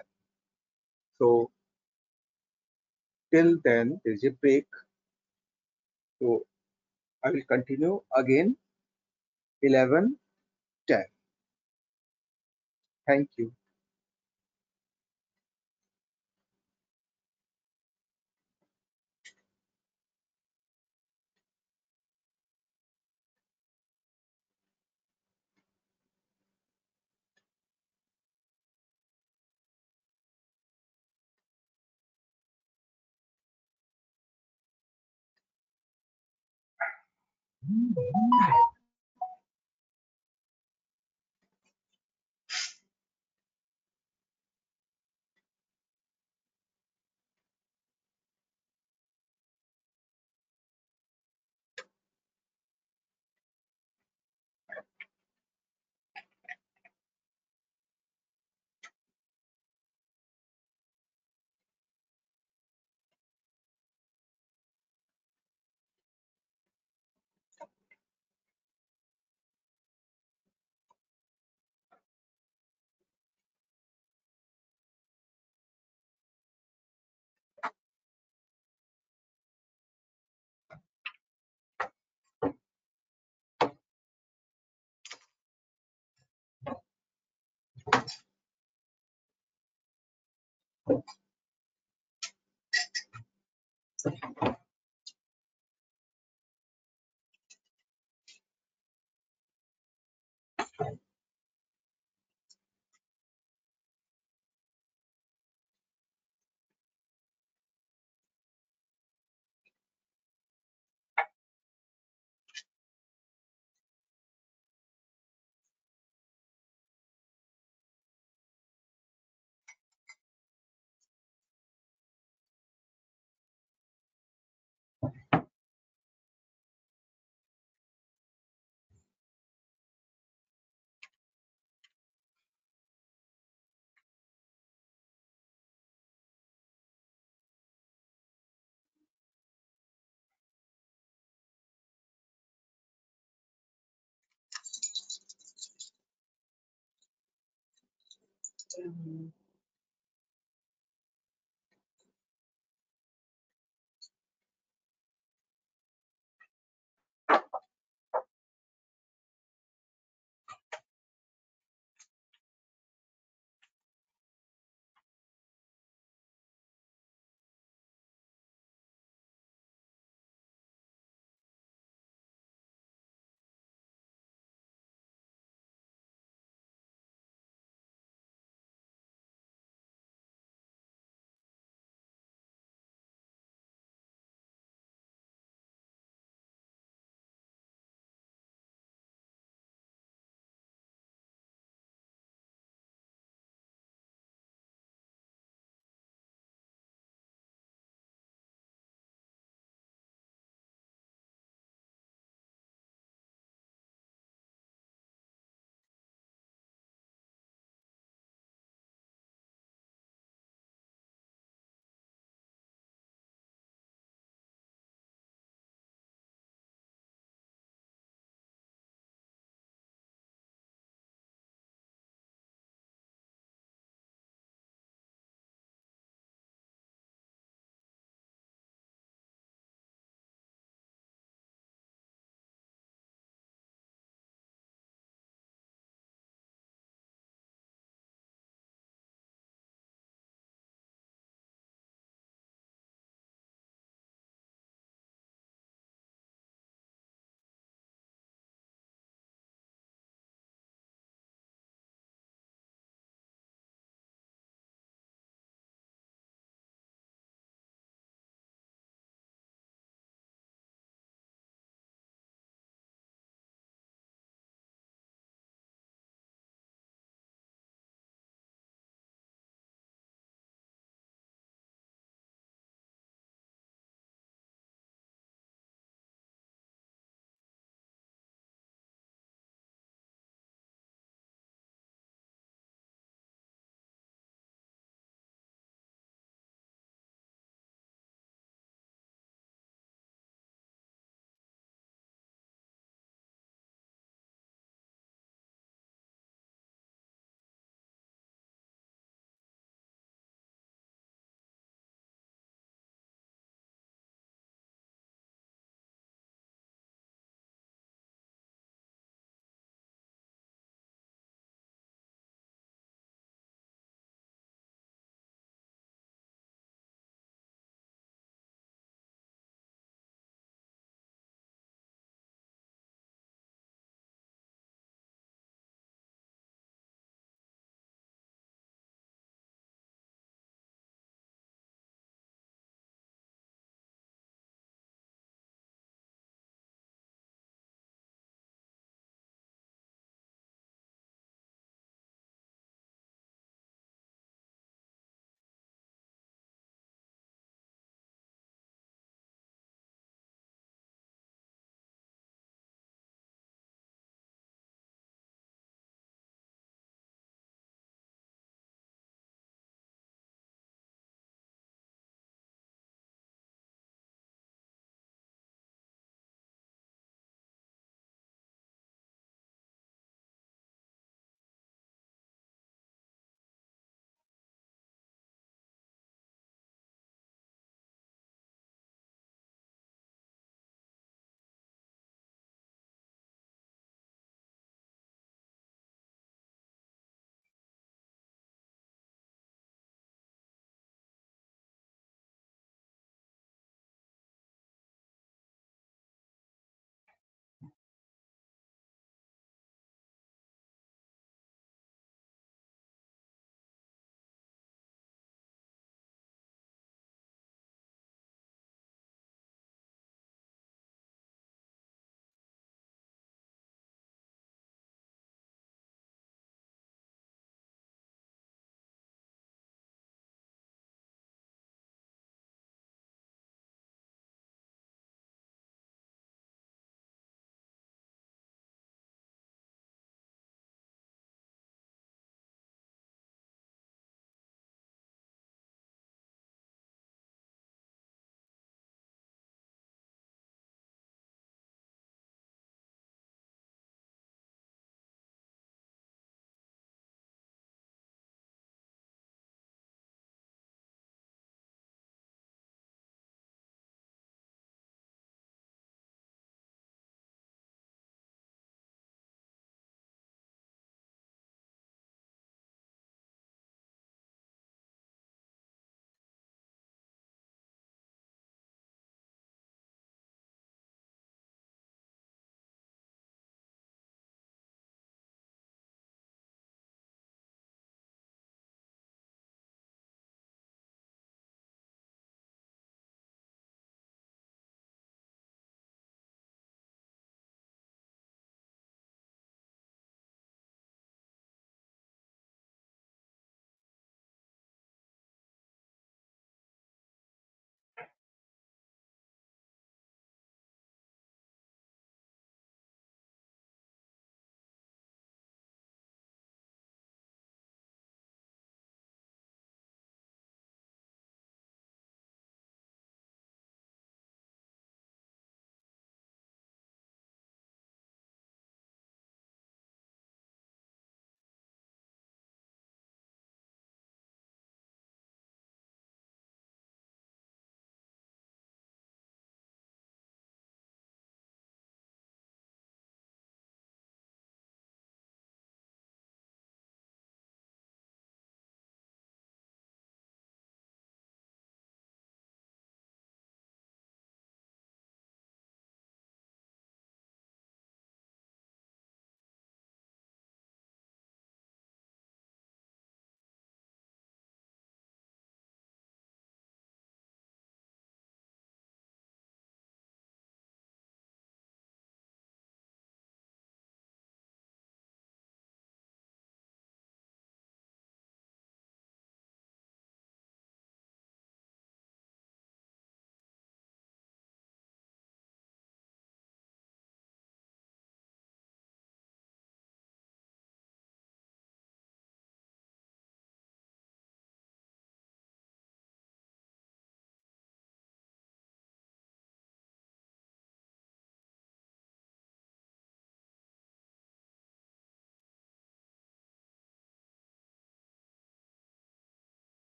So till then there is a break. So I will continue again 11:10. Thank you.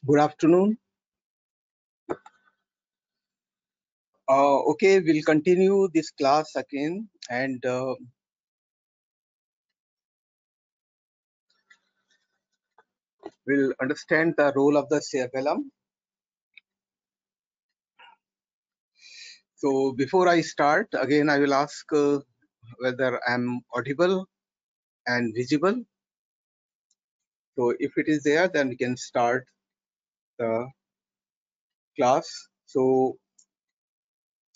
Good afternoon. Okay, we'll continue this class again, and we'll understand the role of the cerebellum. So before I start, again, I will ask whether I'm audible and visible. So if it is there, then we can start the class. So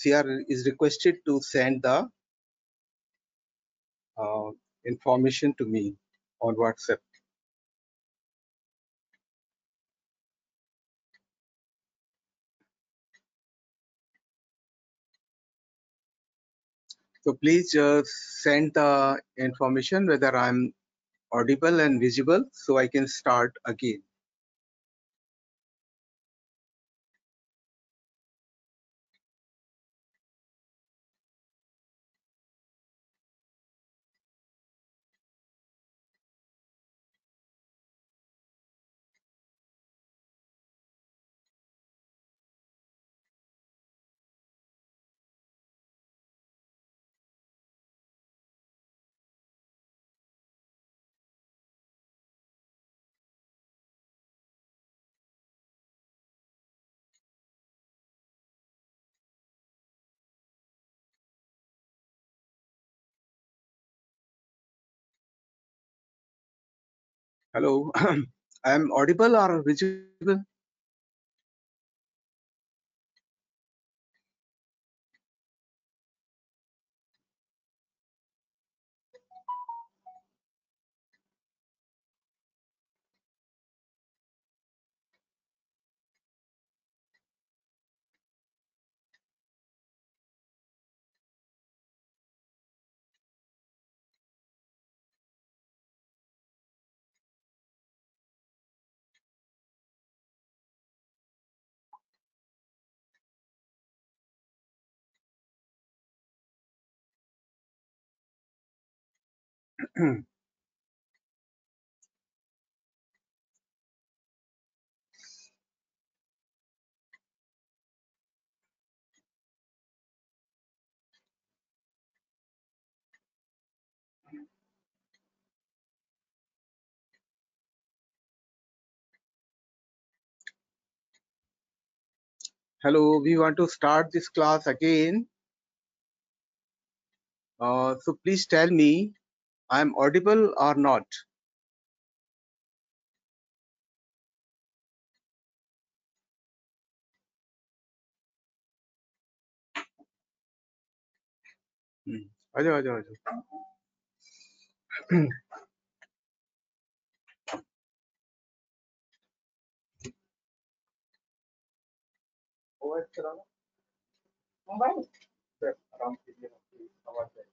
CR is requested to send the uh, information to me on WhatsApp. So please send the information whether I'm audible and visible so I can start again. Hello, I'm audible or visible? Hello, we want to start this class again. So please tell me, I'm audible or not? आ जाओ, आ जाओ, आ जाओ. OS चलाना. Mobile. आराम कीजिए, आवाज आए.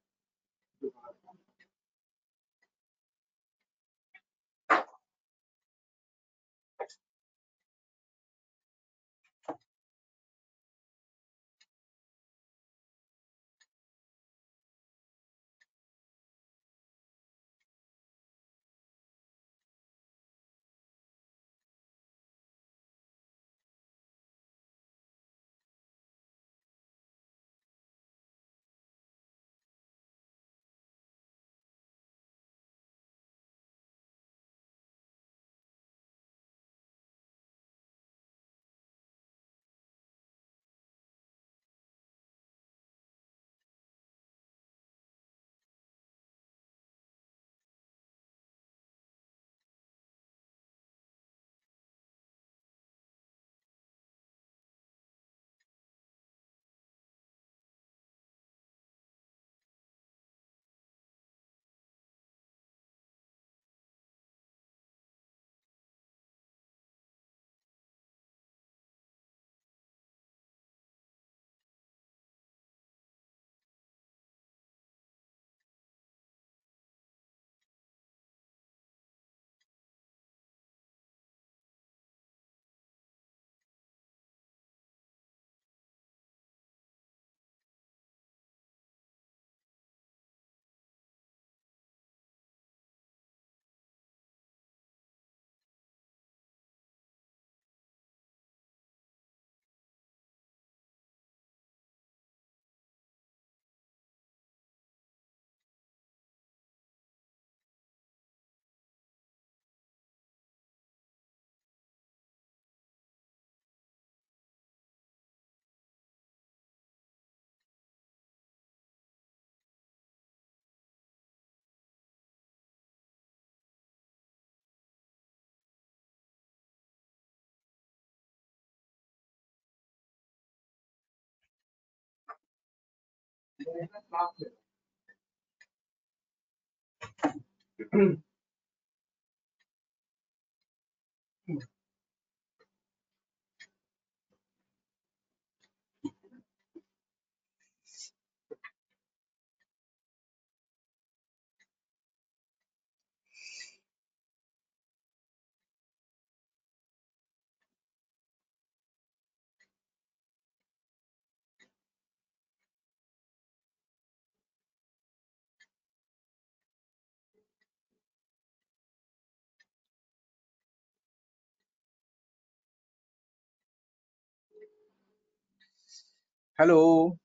Hello.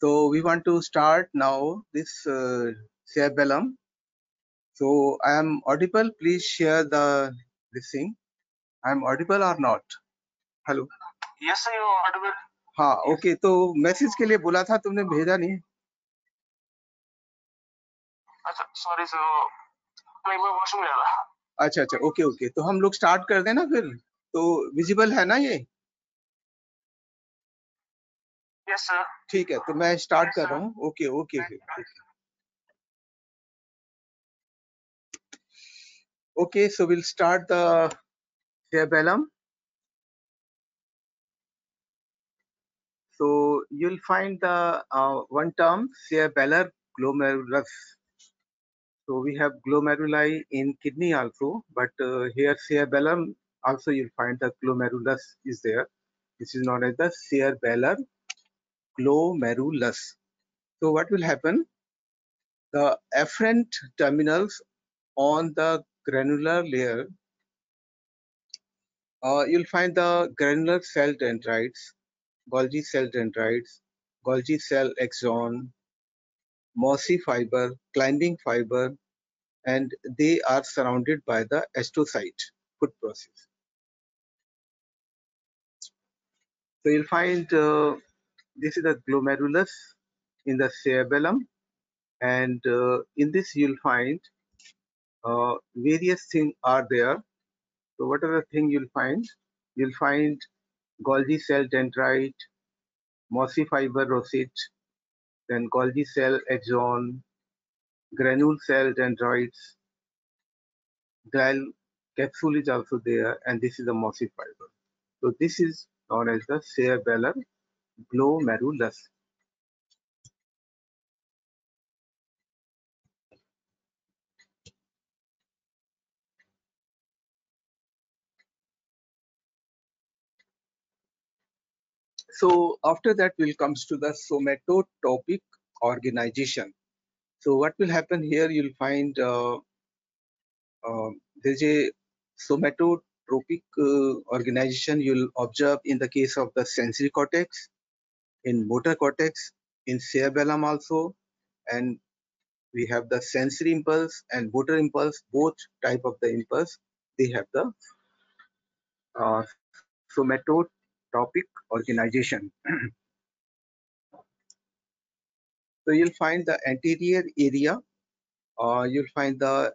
So we want to start now this cerebellum. So I am audible. Please share the this thing. I am audible or not? Hello. Yes, sir, you are audible. हाँ okay तो message के लिए बोला था तुमने भेजा नहीं अच्छा सॉरी सर नहीं मैं वॉशरूम गया था अच्छा अच्छा ओके ओके तो हम लोग स्टार्ट कर दें ना फिर तो विजिबल है ना ये यस सर ठीक है तो मैं स्टार्ट कर रहा हूँ okay okay okay so will start the cerebellum. So you'll find the one term cerebellar glomerulus. So we have glomeruli in kidney also, but here cerebellum also you'll find the glomerulus is there. This is known as the cerebellar glomerulus. So what will happen? The afferent terminals on the granular layer, you'll find the granular cell dendrites, Golgi cell dendrites, Golgi cell axon, mossy fiber, climbing fiber, and they are surrounded by the astrocyte foot process. So you'll find this is the glomerulus in the cerebellum, and in this you'll find various things are there. So what are the things you'll find? You'll find Golgi cell dendrite, mossy fiber rosette, then Golgi cell axon, granule cell dendrites, glial capsule is also there, and this is the mossy fiber. So this is known as the cerebellar glomerulus. So after that will comes to the somatotropic organization. So what will happen here? You'll find there's a somatotropic organization you'll observe in the case of the sensory cortex, in motor cortex, in cerebellum also, and we have the sensory impulse and motor impulse, both type of the impulse, they have the uh, somatotropic organization. So you'll find the anterior area, you'll find the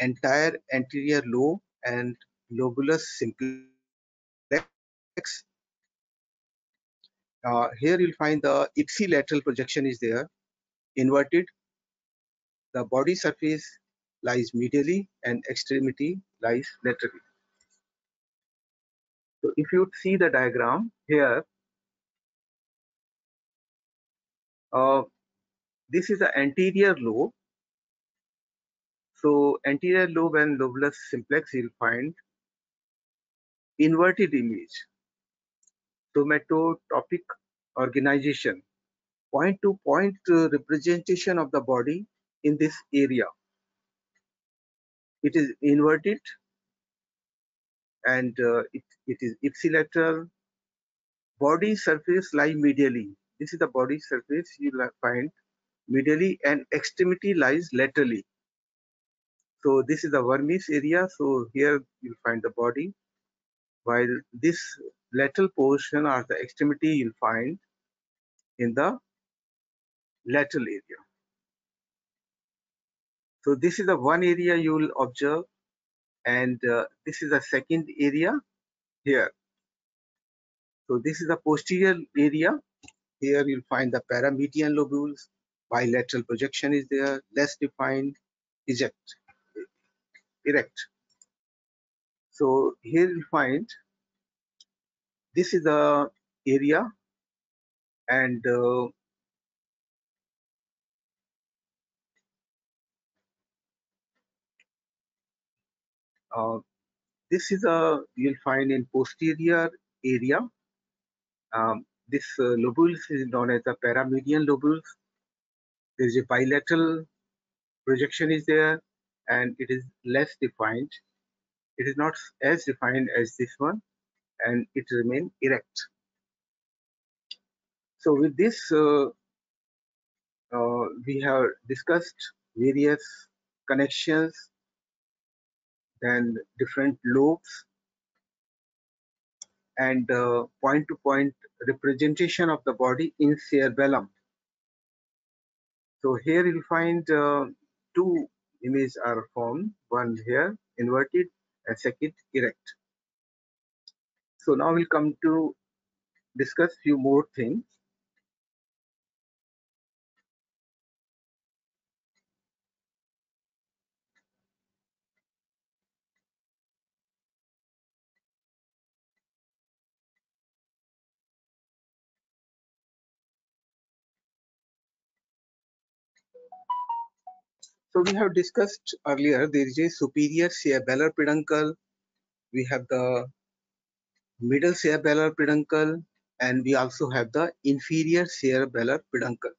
entire anterior lobe and lobulus simplex. Here you'll find the ipsilateral projection is there, inverted. The body surface lies medially and extremity lies laterally. So if you see the diagram here, uh, this is the anterior lobe. So anterior lobe and lobulus simplex you'll find inverted image, somatotropic organization, point-to-point representation of the body in this area. It is inverted and it is ipsilateral. Body surface lie medially. This is the body surface you will find medially and extremity lies laterally. So this is the vermis area. So here you'll find the body, while this lateral portion or the extremity you'll find in the lateral area. So this is the one area you will observe, and this is the second area here. So this is the posterior area, Here you'll find the paramedian lobules, bilateral projection is there, less defined, erect. So here you'll find this is the area, and uh, this is a you'll find in posterior area. This lobules is known as the paramedian lobules. There is a bilateral projection is there, and it is less defined. It is not as defined as this one, and it remains erect. So with this, we have discussed various connections, then different lobes, and point-to-point representation of the body in cerebellum. So here you'll find two images are formed, one here inverted and second erect. So now we'll come to discuss few more things. So we have discussed earlier, there is a superior cerebellar peduncle, we have the middle cerebellar peduncle, and we also have the inferior cerebellar peduncle.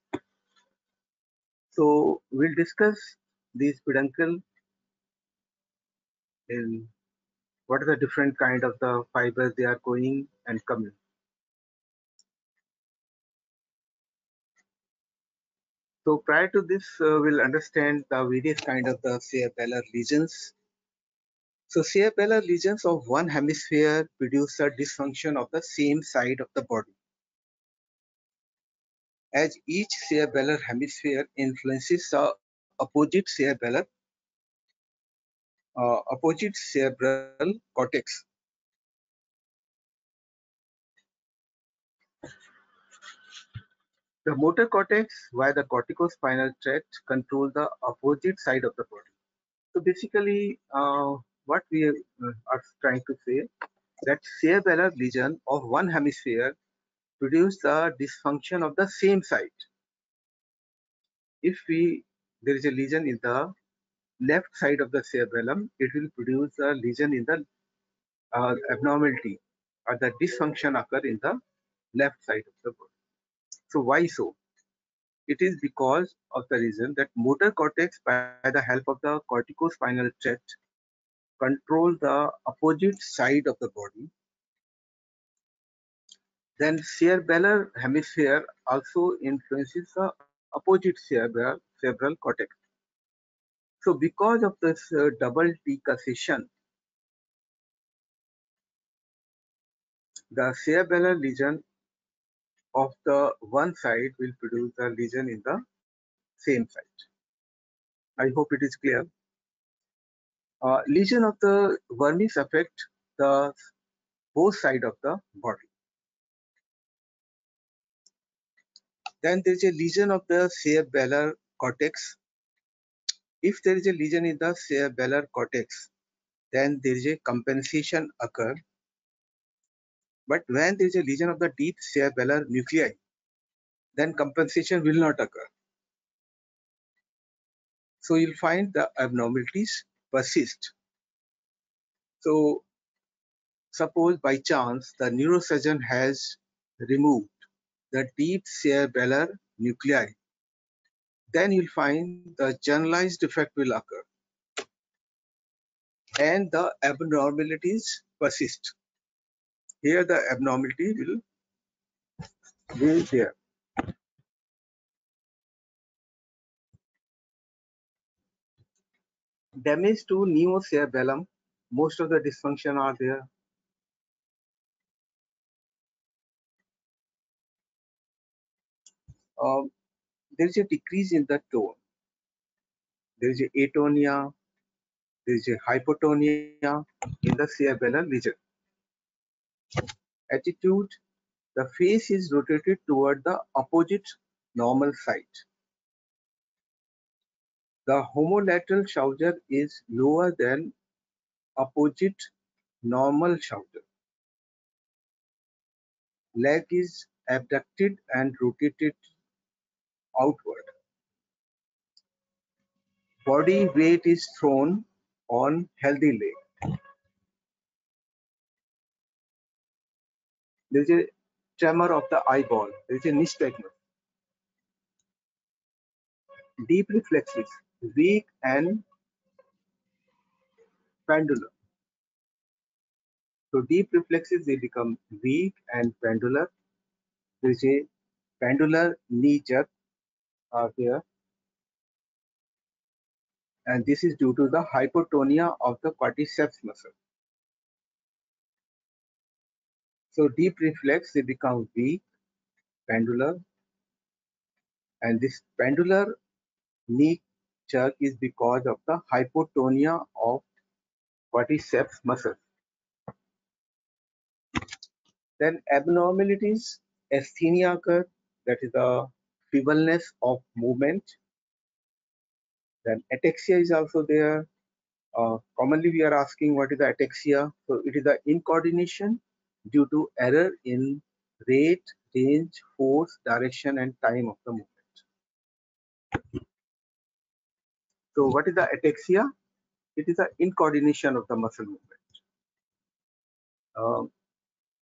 So we'll discuss these peduncle in what are the different kind of the fibers they are going and coming. So prior to this, we'll understand the various kind of the cerebellar lesions. So cerebellar lesions of one hemisphere produce a dysfunction of the same side of the body, as each cerebellar hemisphere influences the opposite cerebral cortex. The motor cortex, via the corticospinal tract, control the opposite side of the body. So basically, what we are trying to say that cerebellar lesion of one hemisphere produce the dysfunction of the same side. If there is a lesion in the left side of the cerebellum, it will produce a lesion in the abnormality or the dysfunction occur in the left side of the body. So why so? It is because of the reason that motor cortex, by the help of the corticospinal tract, control the opposite side of the body. Then cerebellar hemisphere also influences the opposite cerebral cortex. So because of this double decussation, the cerebellar lesion of the one side will produce a lesion in the same side. I hope it is clear. Lesion of the vermis affect the both side of the body. Then there is a lesion of the cerebellar cortex. If there is a lesion in the cerebellar cortex, then there is a compensation occur. But when there is a lesion of the deep cerebellar nuclei, then compensation will not occur. So you'll find the abnormalities persist. So suppose by chance the neurosurgeon has removed the deep cerebellar nuclei, then you'll find the generalized defect will occur and the abnormalities persist. Here the abnormality will be there. Damage to neocerebellum, most of the dysfunction are there. There is a decrease in the tone. There is a atonia, there is a hypotonia in the cerebellar lesion. Attitude, the face is rotated toward the opposite normal side. The homolateral shoulder is lower than opposite normal shoulder. Leg is abducted and rotated outward. Body weight is thrown on healthy leg. There is a tremor of the eyeball. There is a nystagmus. Deep reflexes, weak and pendular. So deep reflexes, they become weak and pendular. There is a pendular knee jerk here, and this is due to the hypotonia of the quadriceps muscle. So deep reflex, they become weak, pendular, and this pendular knee jerk is because of the hypotonia of quadriceps muscle. Then abnormalities, asthenia occur, that is the feebleness of movement. Then ataxia is also there. Commonly we are asking what is the ataxia. So it is the incoordination due to error in rate, range, force, direction and time of the movement. So what is the ataxia? It is the incoordination of the muscle movement.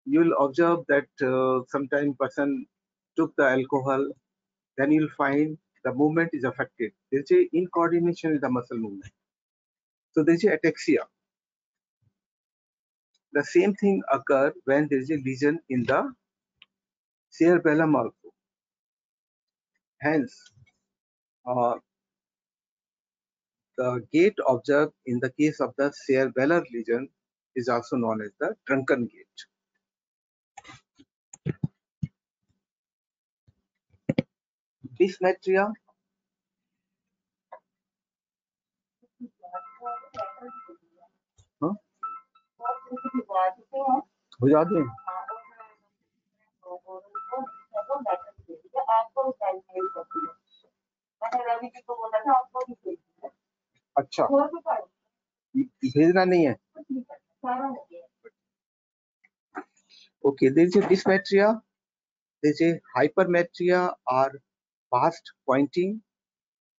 You will observe that sometime person took the alcohol, then you'll find the movement is affected. There is a incoordination in the muscle movement. So there is a ataxia. The same thing occurs when there is a lesion in the cerebellum also. Hence, uh, the gait observed in the case of the cerebellar lesion is also known as the drunken gait. Dysmetria. हाँ? हो जाते हैं? अच्छा, भेजना नहीं है. Okay, there is a dysmetria, there is a hypermetria or past pointing,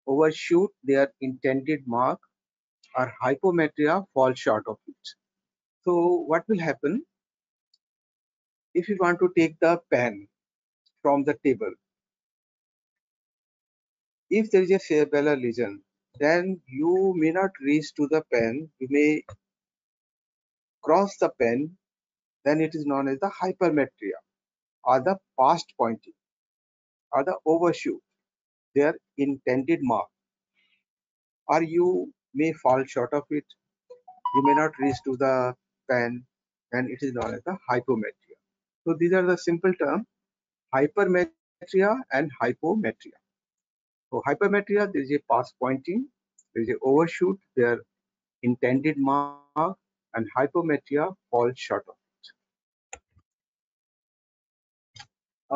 overshoot their intended mark, or hypometria fall short of it. So what will happen if you want to take the pen from the table? If there is a cerebellar lesion, then you may not reach to the pen, you may cross the pen, then it is known as the hypermetria or the past pointing or the overshoot their intended mark, or you may fall short of it, you may not reach to the pen, and it is known as the hypometria. So these are the simple terms, hypermetria and hypometria. So hypermetria, there is a past pointing, there is a overshoot their intended mark, and hypometria falls short of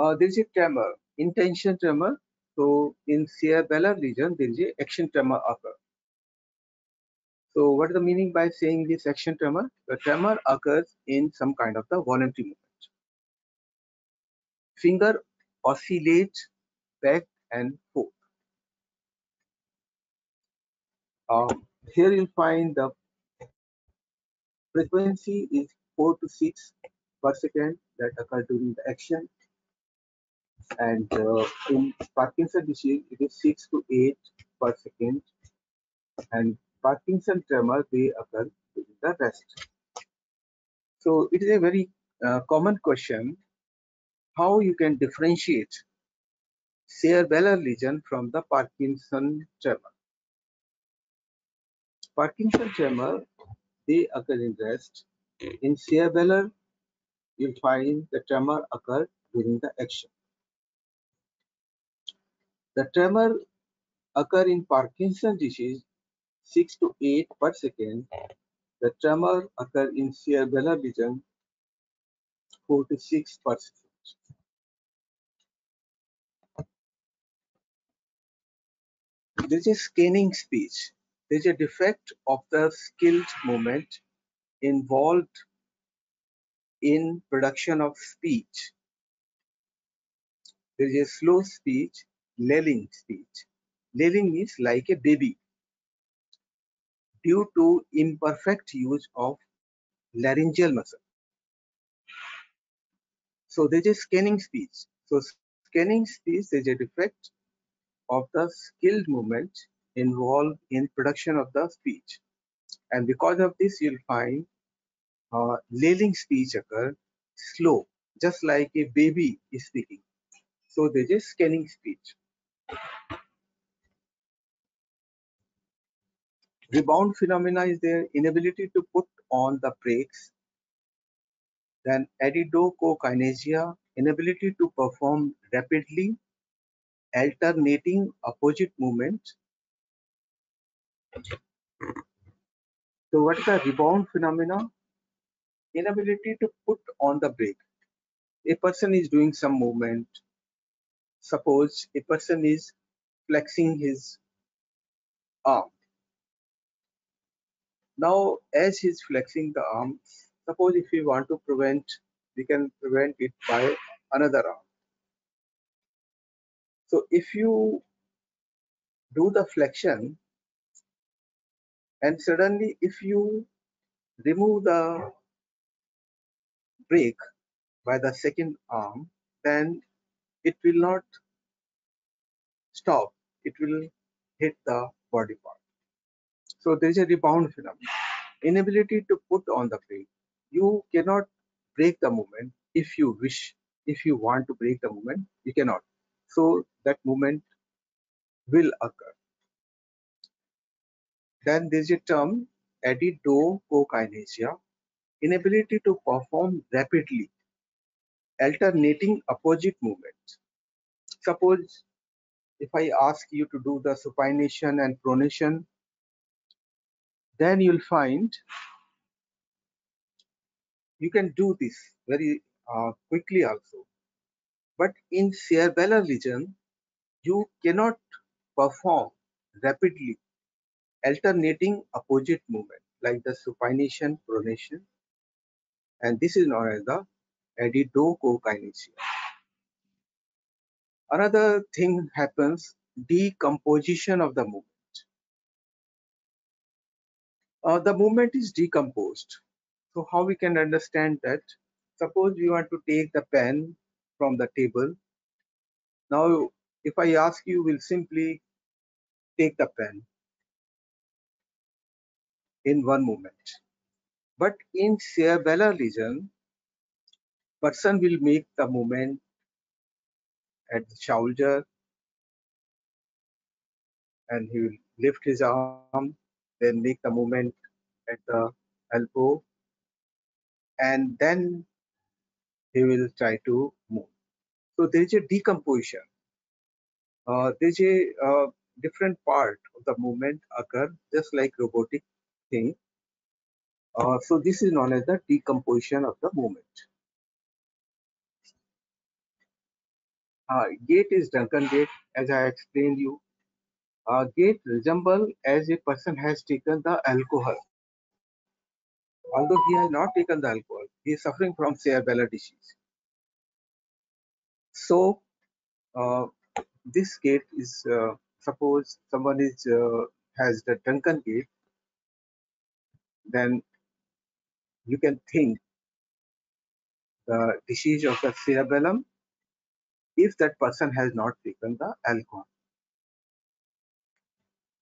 it. There is a tremor, intention tremor. So in cerebellar lesion, there is a action tremor occur. So what is the meaning by saying this action tremor? The tremor occurs in some kind of the voluntary movement. Finger oscillates back and forth. Here you'll find the frequency is 4 to 6 per second that occur during the action, and in Parkinson disease it is 6 to 8 per second, and Parkinson tremor they occur during the rest. So it is a very common question how you can differentiate cerebellar lesion from the Parkinson tremor. Parkinson tremor they occur in rest. In cerebellar, you'll find the tremor occur during the action. The tremor occur in Parkinson's disease 6 to 8 per second. The tremor occur in cerebellar lesion 4 to 6 per second. There's a scanning speech. There's a defect of the skilled movement involved in production of speech. There is a slow speech, lulling speech. Lulling means like a baby due to imperfect use of laryngeal muscle. So there is a scanning speech. So scanning speech is a defect of the skilled movement involved in production of the speech. And because of this, you'll find lulling speech occur slow, just like a baby is speaking. So there is scanning speech. Rebound phenomena is their inability to put on the brakes. Then adidokokinesia, inability to perform rapidly alternating opposite movements. So what is the rebound phenomena? Inability to put on the brake. A person is doing some movement. Suppose a person is flexing his arm. Now, as he's flexing the arm, suppose if we want to prevent, we can prevent it by another arm. So if you do the flexion and suddenly if you remove the brake by the second arm, then it will not stop. It will hit the body part. So there is a rebound phenomenon. Inability to put on the brake. You cannot break the movement if you wish. If you want to break the movement, you cannot. So that movement will occur. Then there is a term adidokokinesia, inability to perform rapidly alternating opposite movements. Suppose if I ask you to do the supination and pronation, then you'll find you can do this very quickly also. But in cerebellar region, you cannot perform rapidly alternating opposite movement like the supination, pronation, and this is known as the adidokokinesia. Another thing happens, decomposition of the movement. The movement is decomposed. So how we can understand that? Suppose we want to take the pen from the table. Now, if I ask you, will simply take the pen in one moment. But in cerebellar region, person will make the movement at the shoulder and he will lift his arm, then make the movement at the elbow, and then he will try to move. So there is a decomposition. There's a different part of the movement occur just like robotic thing. So this is known as the decomposition of the movement. Gait is Duncan gait, as I explained you. Gait resemble as a person has taken the alcohol. Although he has not taken the alcohol, he is suffering from cerebellar disease. So uh, this gait is suppose someone is has the Duncan gait, then you can think the disease of the cerebellum if that person has not taken the alcohol.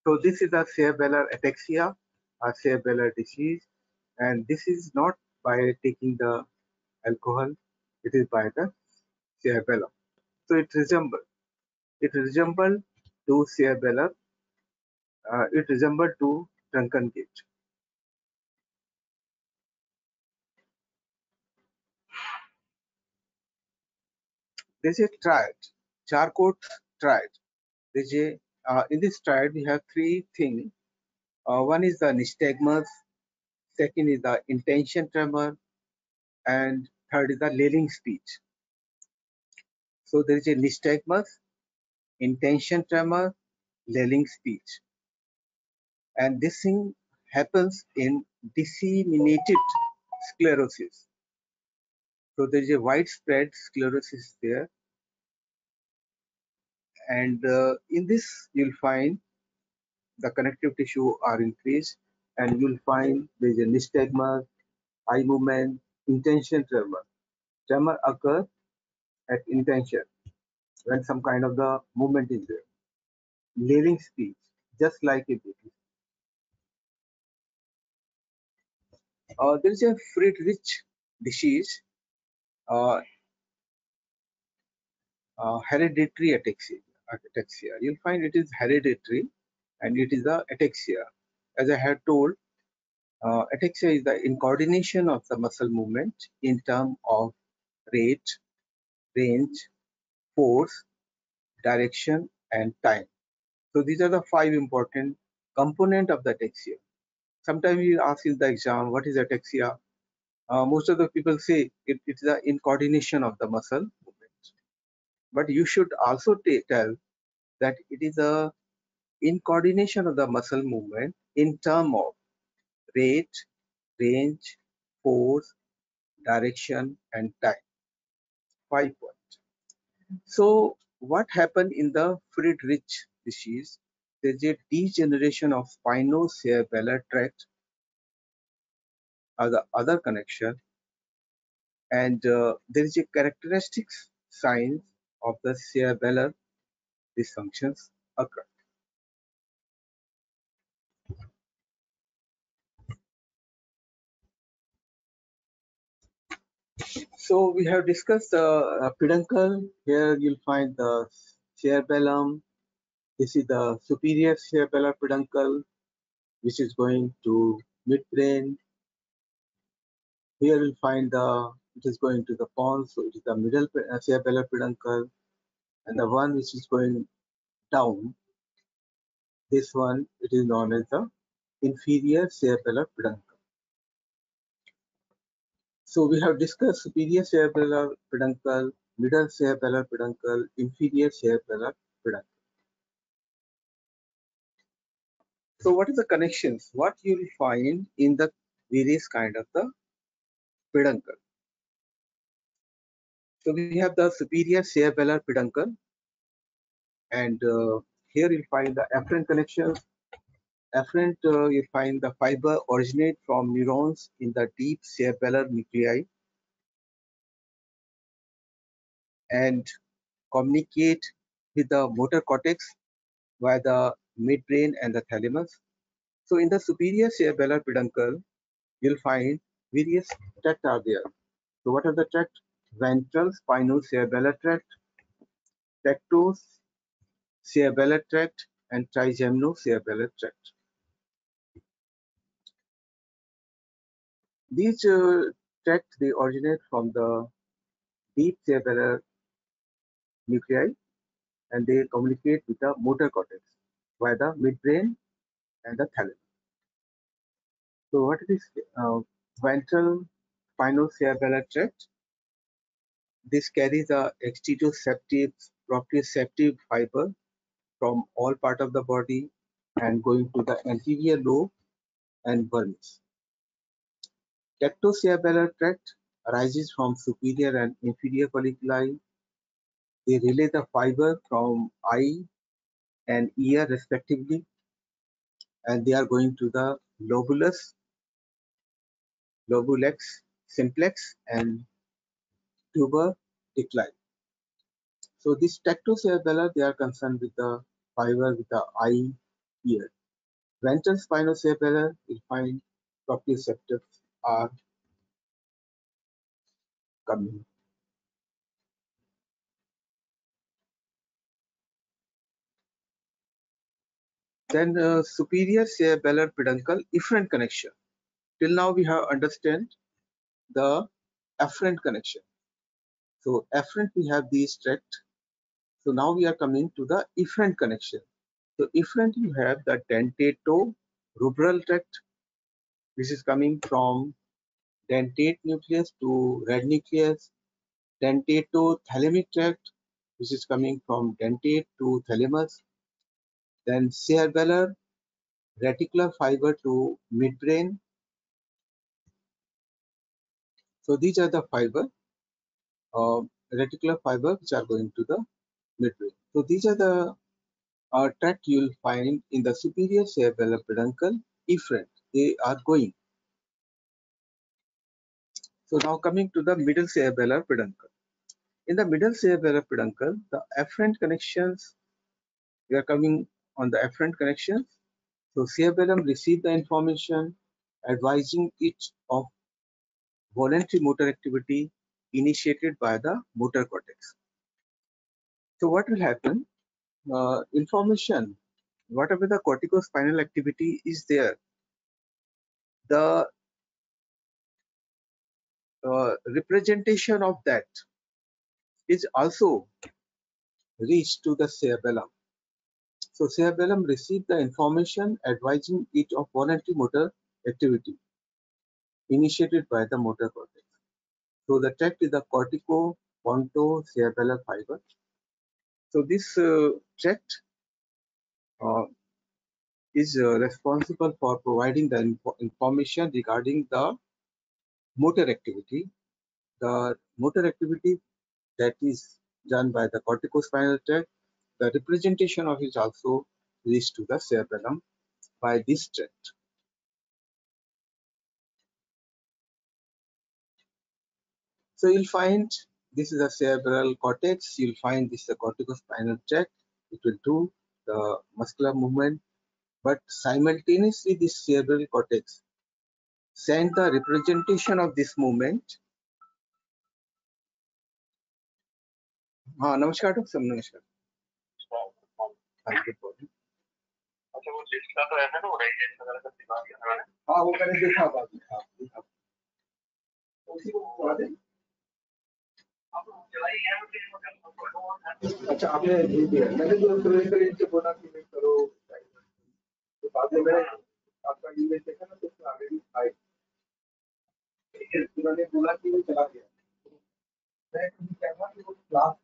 So this is a cerebellar ataxia, a cerebellar disease, and this is not by taking the alcohol, it is by the cerebellum. So it resembles to cerebellar, it resembles to drunken gait. There's a triad, Charcot triad. There's a in this triad we have three things. One is the nystagmus, second is the intention tremor, and third is the lulling speech. So there is a nystagmus, intention tremor, Leydig speech. And this thing happens in disseminated sclerosis. So there is a widespread sclerosis there. And in this, you'll find the connective tissue are increased, and you'll find there is a nystagmus, eye movement, intention tremor. Tremor occurs at intention when some kind of the movement is there. Leydig speech, just like a baby. There is a Friedreich disease, uh, hereditary ataxia. You'll find it is hereditary and it is the ataxia. As I had told, ataxia is the incoordination of the muscle movement in terms of rate, range, force, direction, and time. So these are the 5 important components of the ataxia. Sometimes we ask in the exam, what is ataxia? Most of the people say it's the incoordination of the muscle movement. But you should also tell that it is a incoordination of the muscle movement in terms of rate, range, force, direction, and time. 5 points. So what happened in the Friedreich disease? There's a degeneration of spinocerebellar tract or the other connection, and there is a characteristic signs of the cerebellar dysfunctions occur. So we have discussed the peduncle. Here you'll find the cerebellum. This is the superior cerebellar peduncle, which is going to midbrain. Here you'll find it is going to the pons, so it is the middle cerebellar peduncle, and the one which is going down, this one, it is known as the inferior cerebellar peduncle. So we have discussed superior cerebellar peduncle, middle cerebellar peduncle, inferior cerebellar peduncle. So what are the connections? What you will find in the various kind of the peduncle? So we have the superior cerebellar peduncle, and here you'll find the afferent connections. Afferent, you find the fiber originate from neurons in the deep cerebellar nuclei and communicate with the motor cortex via the midbrain and the thalamus. So in the superior cerebellar peduncle, you'll find various tracts are there. So what are the tracts? Ventral spinocerebellar tract, tectocerebellar tract, and trigeminal-cerebellar tract. These tracts, they originate from the deep cerebellar nuclei and they communicate with the motor cortex via the midbrain and the thalamus. So what is ventral spinocerebellar tract? This carries a exteroceptive proprioceptive fiber from all part of the body and going to the anterior lobe and vermis. Tectocerebellar tract arises from superior and inferior colliculi. They relay the fiber from eye and ear respectively, and they are going to the lobulus simplex, and tuber decline. So this tectocerebellar, they are concerned with the fiber with the eye, ear. Ventral spinocerebellar, you find proprioceptors are coming. Then superior cerebellar peduncle efferent connection. Till now we have understand the afferent connection. So afferent we have these tract. So now we are coming to the efferent connection. So efferent you have the dentato-rubral tract, which is coming from dentate nucleus to red nucleus, dentato-thalamic tract, which is coming from dentate to thalamus, then cerebellar reticular fiber to midbrain. So these are the fiber, reticular fiber, which are going to the midbrain. So these are the tract you will find in the superior cerebellar peduncle efferent. They are going. So now coming to the middle cerebellar peduncle. In the middle cerebellar peduncle, the afferent connections, we are coming on the afferent connections. So cerebellum receive the information advising it of voluntary motor activity initiated by the motor cortex. So what will happen? Information, whatever the corticospinal activity is there, the representation of that is also reached to the cerebellum. So cerebellum receives the information advising it of voluntary motor activity initiated by the motor cortex. So the tract is the cortico-pontocerebellar fiber. So this tract is responsible for providing the information regarding the motor activity. The motor activity that is done by the corticospinal tract, the representation of it also reached to the cerebellum by this tract. So you'll find this is a cerebral cortex. You'll find this is a corticospinal tract. It will do the muscular movement, but simultaneously this cerebral cortex send the representation of this movement. हाँ नमस्कार doctor साहब नमस्कार. हाँ good morning. अच्छा वो जिसका तो है ना वो राइट वगैरह का दिखा दिया मैंने. हाँ वो मैंने देखा बाद में. हाँ देखा. उसी को करवा दें. अच्छा आपने भेज दिया. मैंने जो सुरेंद्र इनसे बोला कि मैं करो तो बाद में मैंने आपका ईमेल देखा ना तो उसमें आगे भी आए. उन्होंने बोला कि वो चला गया. मैं क्या था कि वो क्लास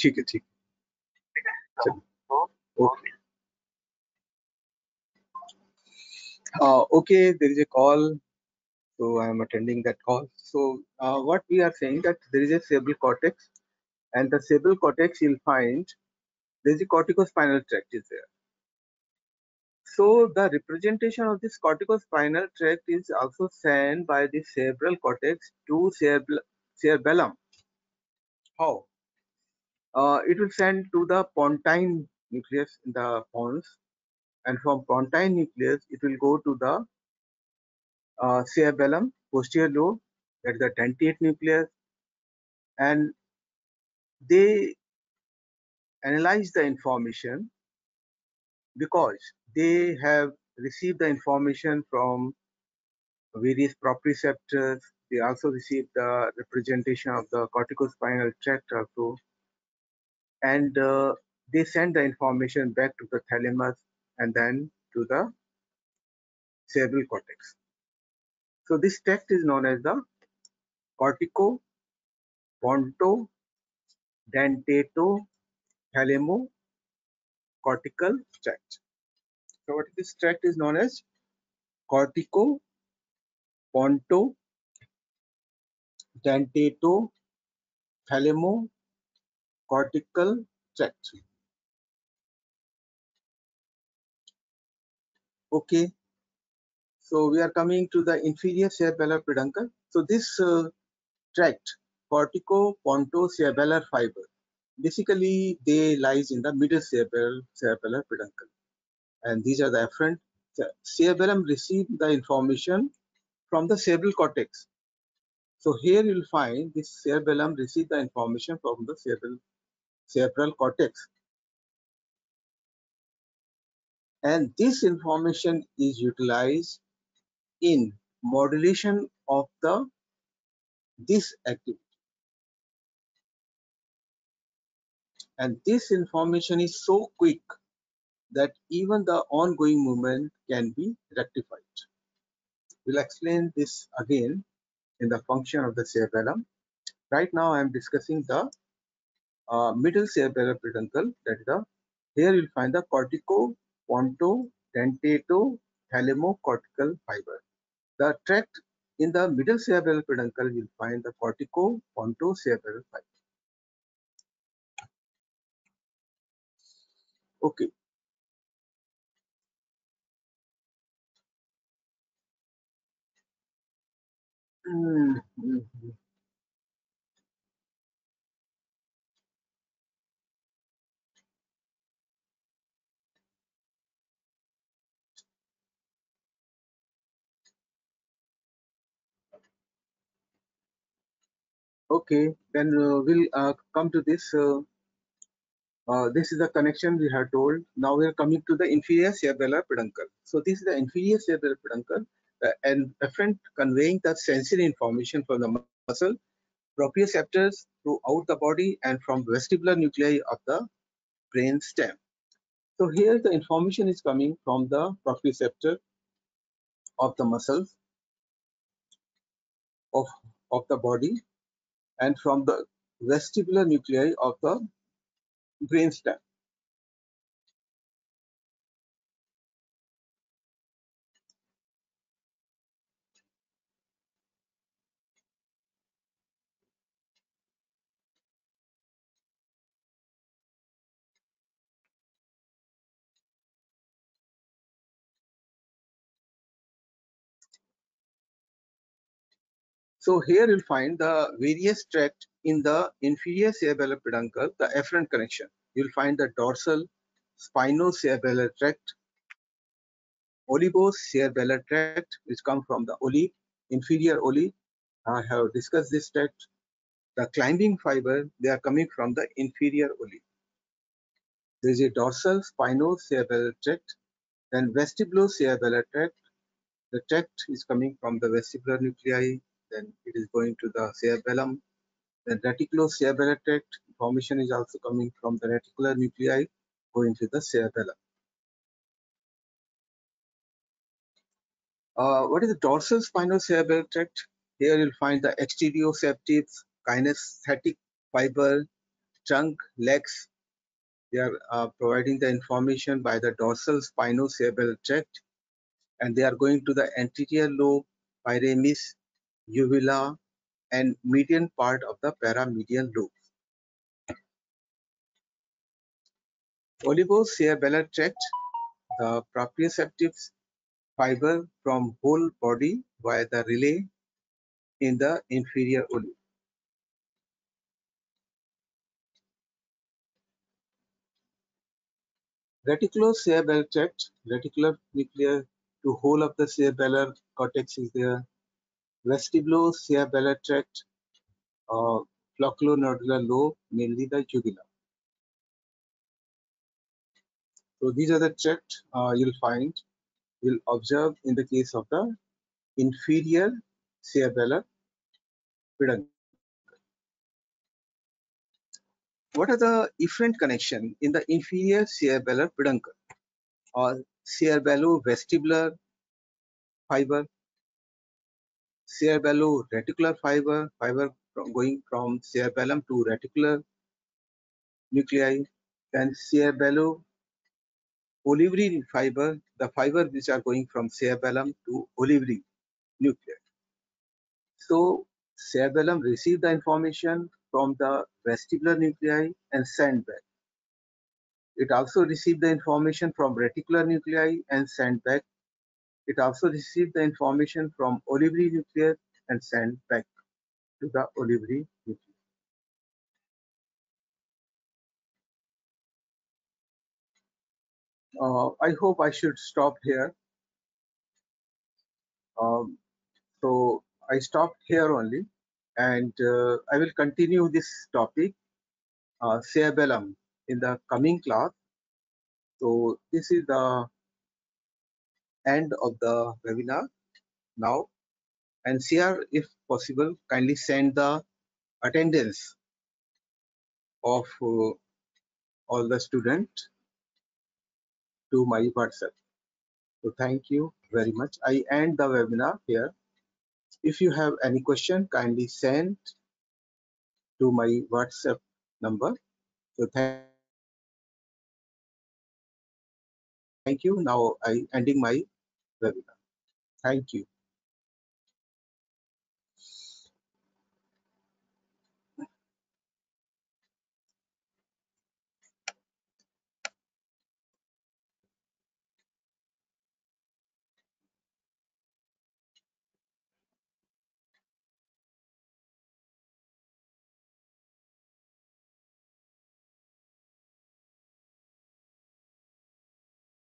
ठीक है ठीक है okay. Okay, there is a call, so I am attending that call. So what we are saying that there is a cerebral cortex, and the cerebral cortex you'll find there is a corticospinal tract is there. So the representation of this corticospinal tract is also sent by the cerebral cortex to cerebellum. How? It will send to the pontine nucleus in the pons, and from pontine nucleus it will go to the cerebellum, posterior lobe, that is the dentate nucleus, and they analyze the information because they have received the information from various proprioceptors. They also receive the representation of the corticospinal tract also, and they send the information back to the thalamus and then to the cerebral cortex. So this tract is known as the cortico-ponto-dentato-thalamocortical tract. So what this tract is known as cortico-ponto-dentato-thalamocortical tract. Okay, so we are coming to the inferior cerebellar peduncle. So this tract, cortico-pontocerebellar fiber, basically they lies in the middle cerebellar peduncle, and these are the afferent. Cerebellum receive the information from the cerebral cortex. So here you will find this cerebellum receive the information from the cerebral cortex, and this information is utilized in modulation of this activity, and this information is so quick that even the ongoing movement can be rectified. We'll explain this again in the function of the cerebellum. Right now I am discussing the middle cerebellar peduncle, that is the, here you'll find the cortico-ponto-dentato-thalamocortical fiber. The tract in the middle cerebellar peduncle you'll find the cortico-pontocerebellar fiber. Okay. Okay, then we'll come to this. This is the connection we have told. Now we are coming to the inferior cerebellar peduncle. So this is the inferior cerebellar peduncle, and afferent conveying the sensory information from the muscle, proprioceptors throughout the body, and from vestibular nuclei of the brain stem. So here the information is coming from the proprioceptor of the muscles of, of the body, and from the vestibular nuclei of the brain stem. So here you'll find the various tract in the inferior cerebellar peduncle, the afferent connection. You'll find the dorsal spinocerebellar tract, olivocerebellar tract, which come from the olive, inferior olive. I have discussed this tract. The climbing fiber, they are coming from the inferior olive. There is a dorsal spinocerebellar tract, then vestibulocerebellar tract. The tract is coming from the vestibular nuclei, then it is going to the cerebellum. The reticulocerebellar tract information is also coming from the reticular nuclei going to the cerebellum. What is the dorsal spinocerebellar tract? Here you'll find the exterioceptives, kinesthetic fiber, trunk, legs. They are providing the information by the dorsal spinocerebellar tract, and they are going to the anterior lobe, pyramis, uvula, and median part of the paramedial lobe. Olivocerebellar tract, the proprioceptives fiber from whole body via the relay in the inferior olive. Reticulocerebellar tract, reticular nucleus to whole of the cerebellar cortex is there. Vestibulocerebellar tract, flocculonodular lobe, mainly the uvula. So these are the tract you'll observe in the case of the inferior cerebellar peduncle. What are the efferent connection in the inferior cerebellar peduncle or cerebellovestibular fiber, cerebello-reticular fiber, going from cerebellum to reticular nuclei, then cerebello-olivary fiber, the fiber which are going from cerebellum to olivary nuclei. So cerebellum receive the information from the vestibular nuclei and send back. It also received the information from reticular nuclei and sent back. It also received the information from olivary nucleus and sent back to the olivary nucleus. I hope I should stop here. Um, so I stopped here only, and I will continue this topic, cerebellum, in the coming class. So this is the end of the webinar now. And CR, if possible, kindly send the attendance of all the students to my WhatsApp. So thank you very much. I end the webinar here. If you have any question, kindly send to my WhatsApp number. So thank you. Now I ending my webinar. Thank you.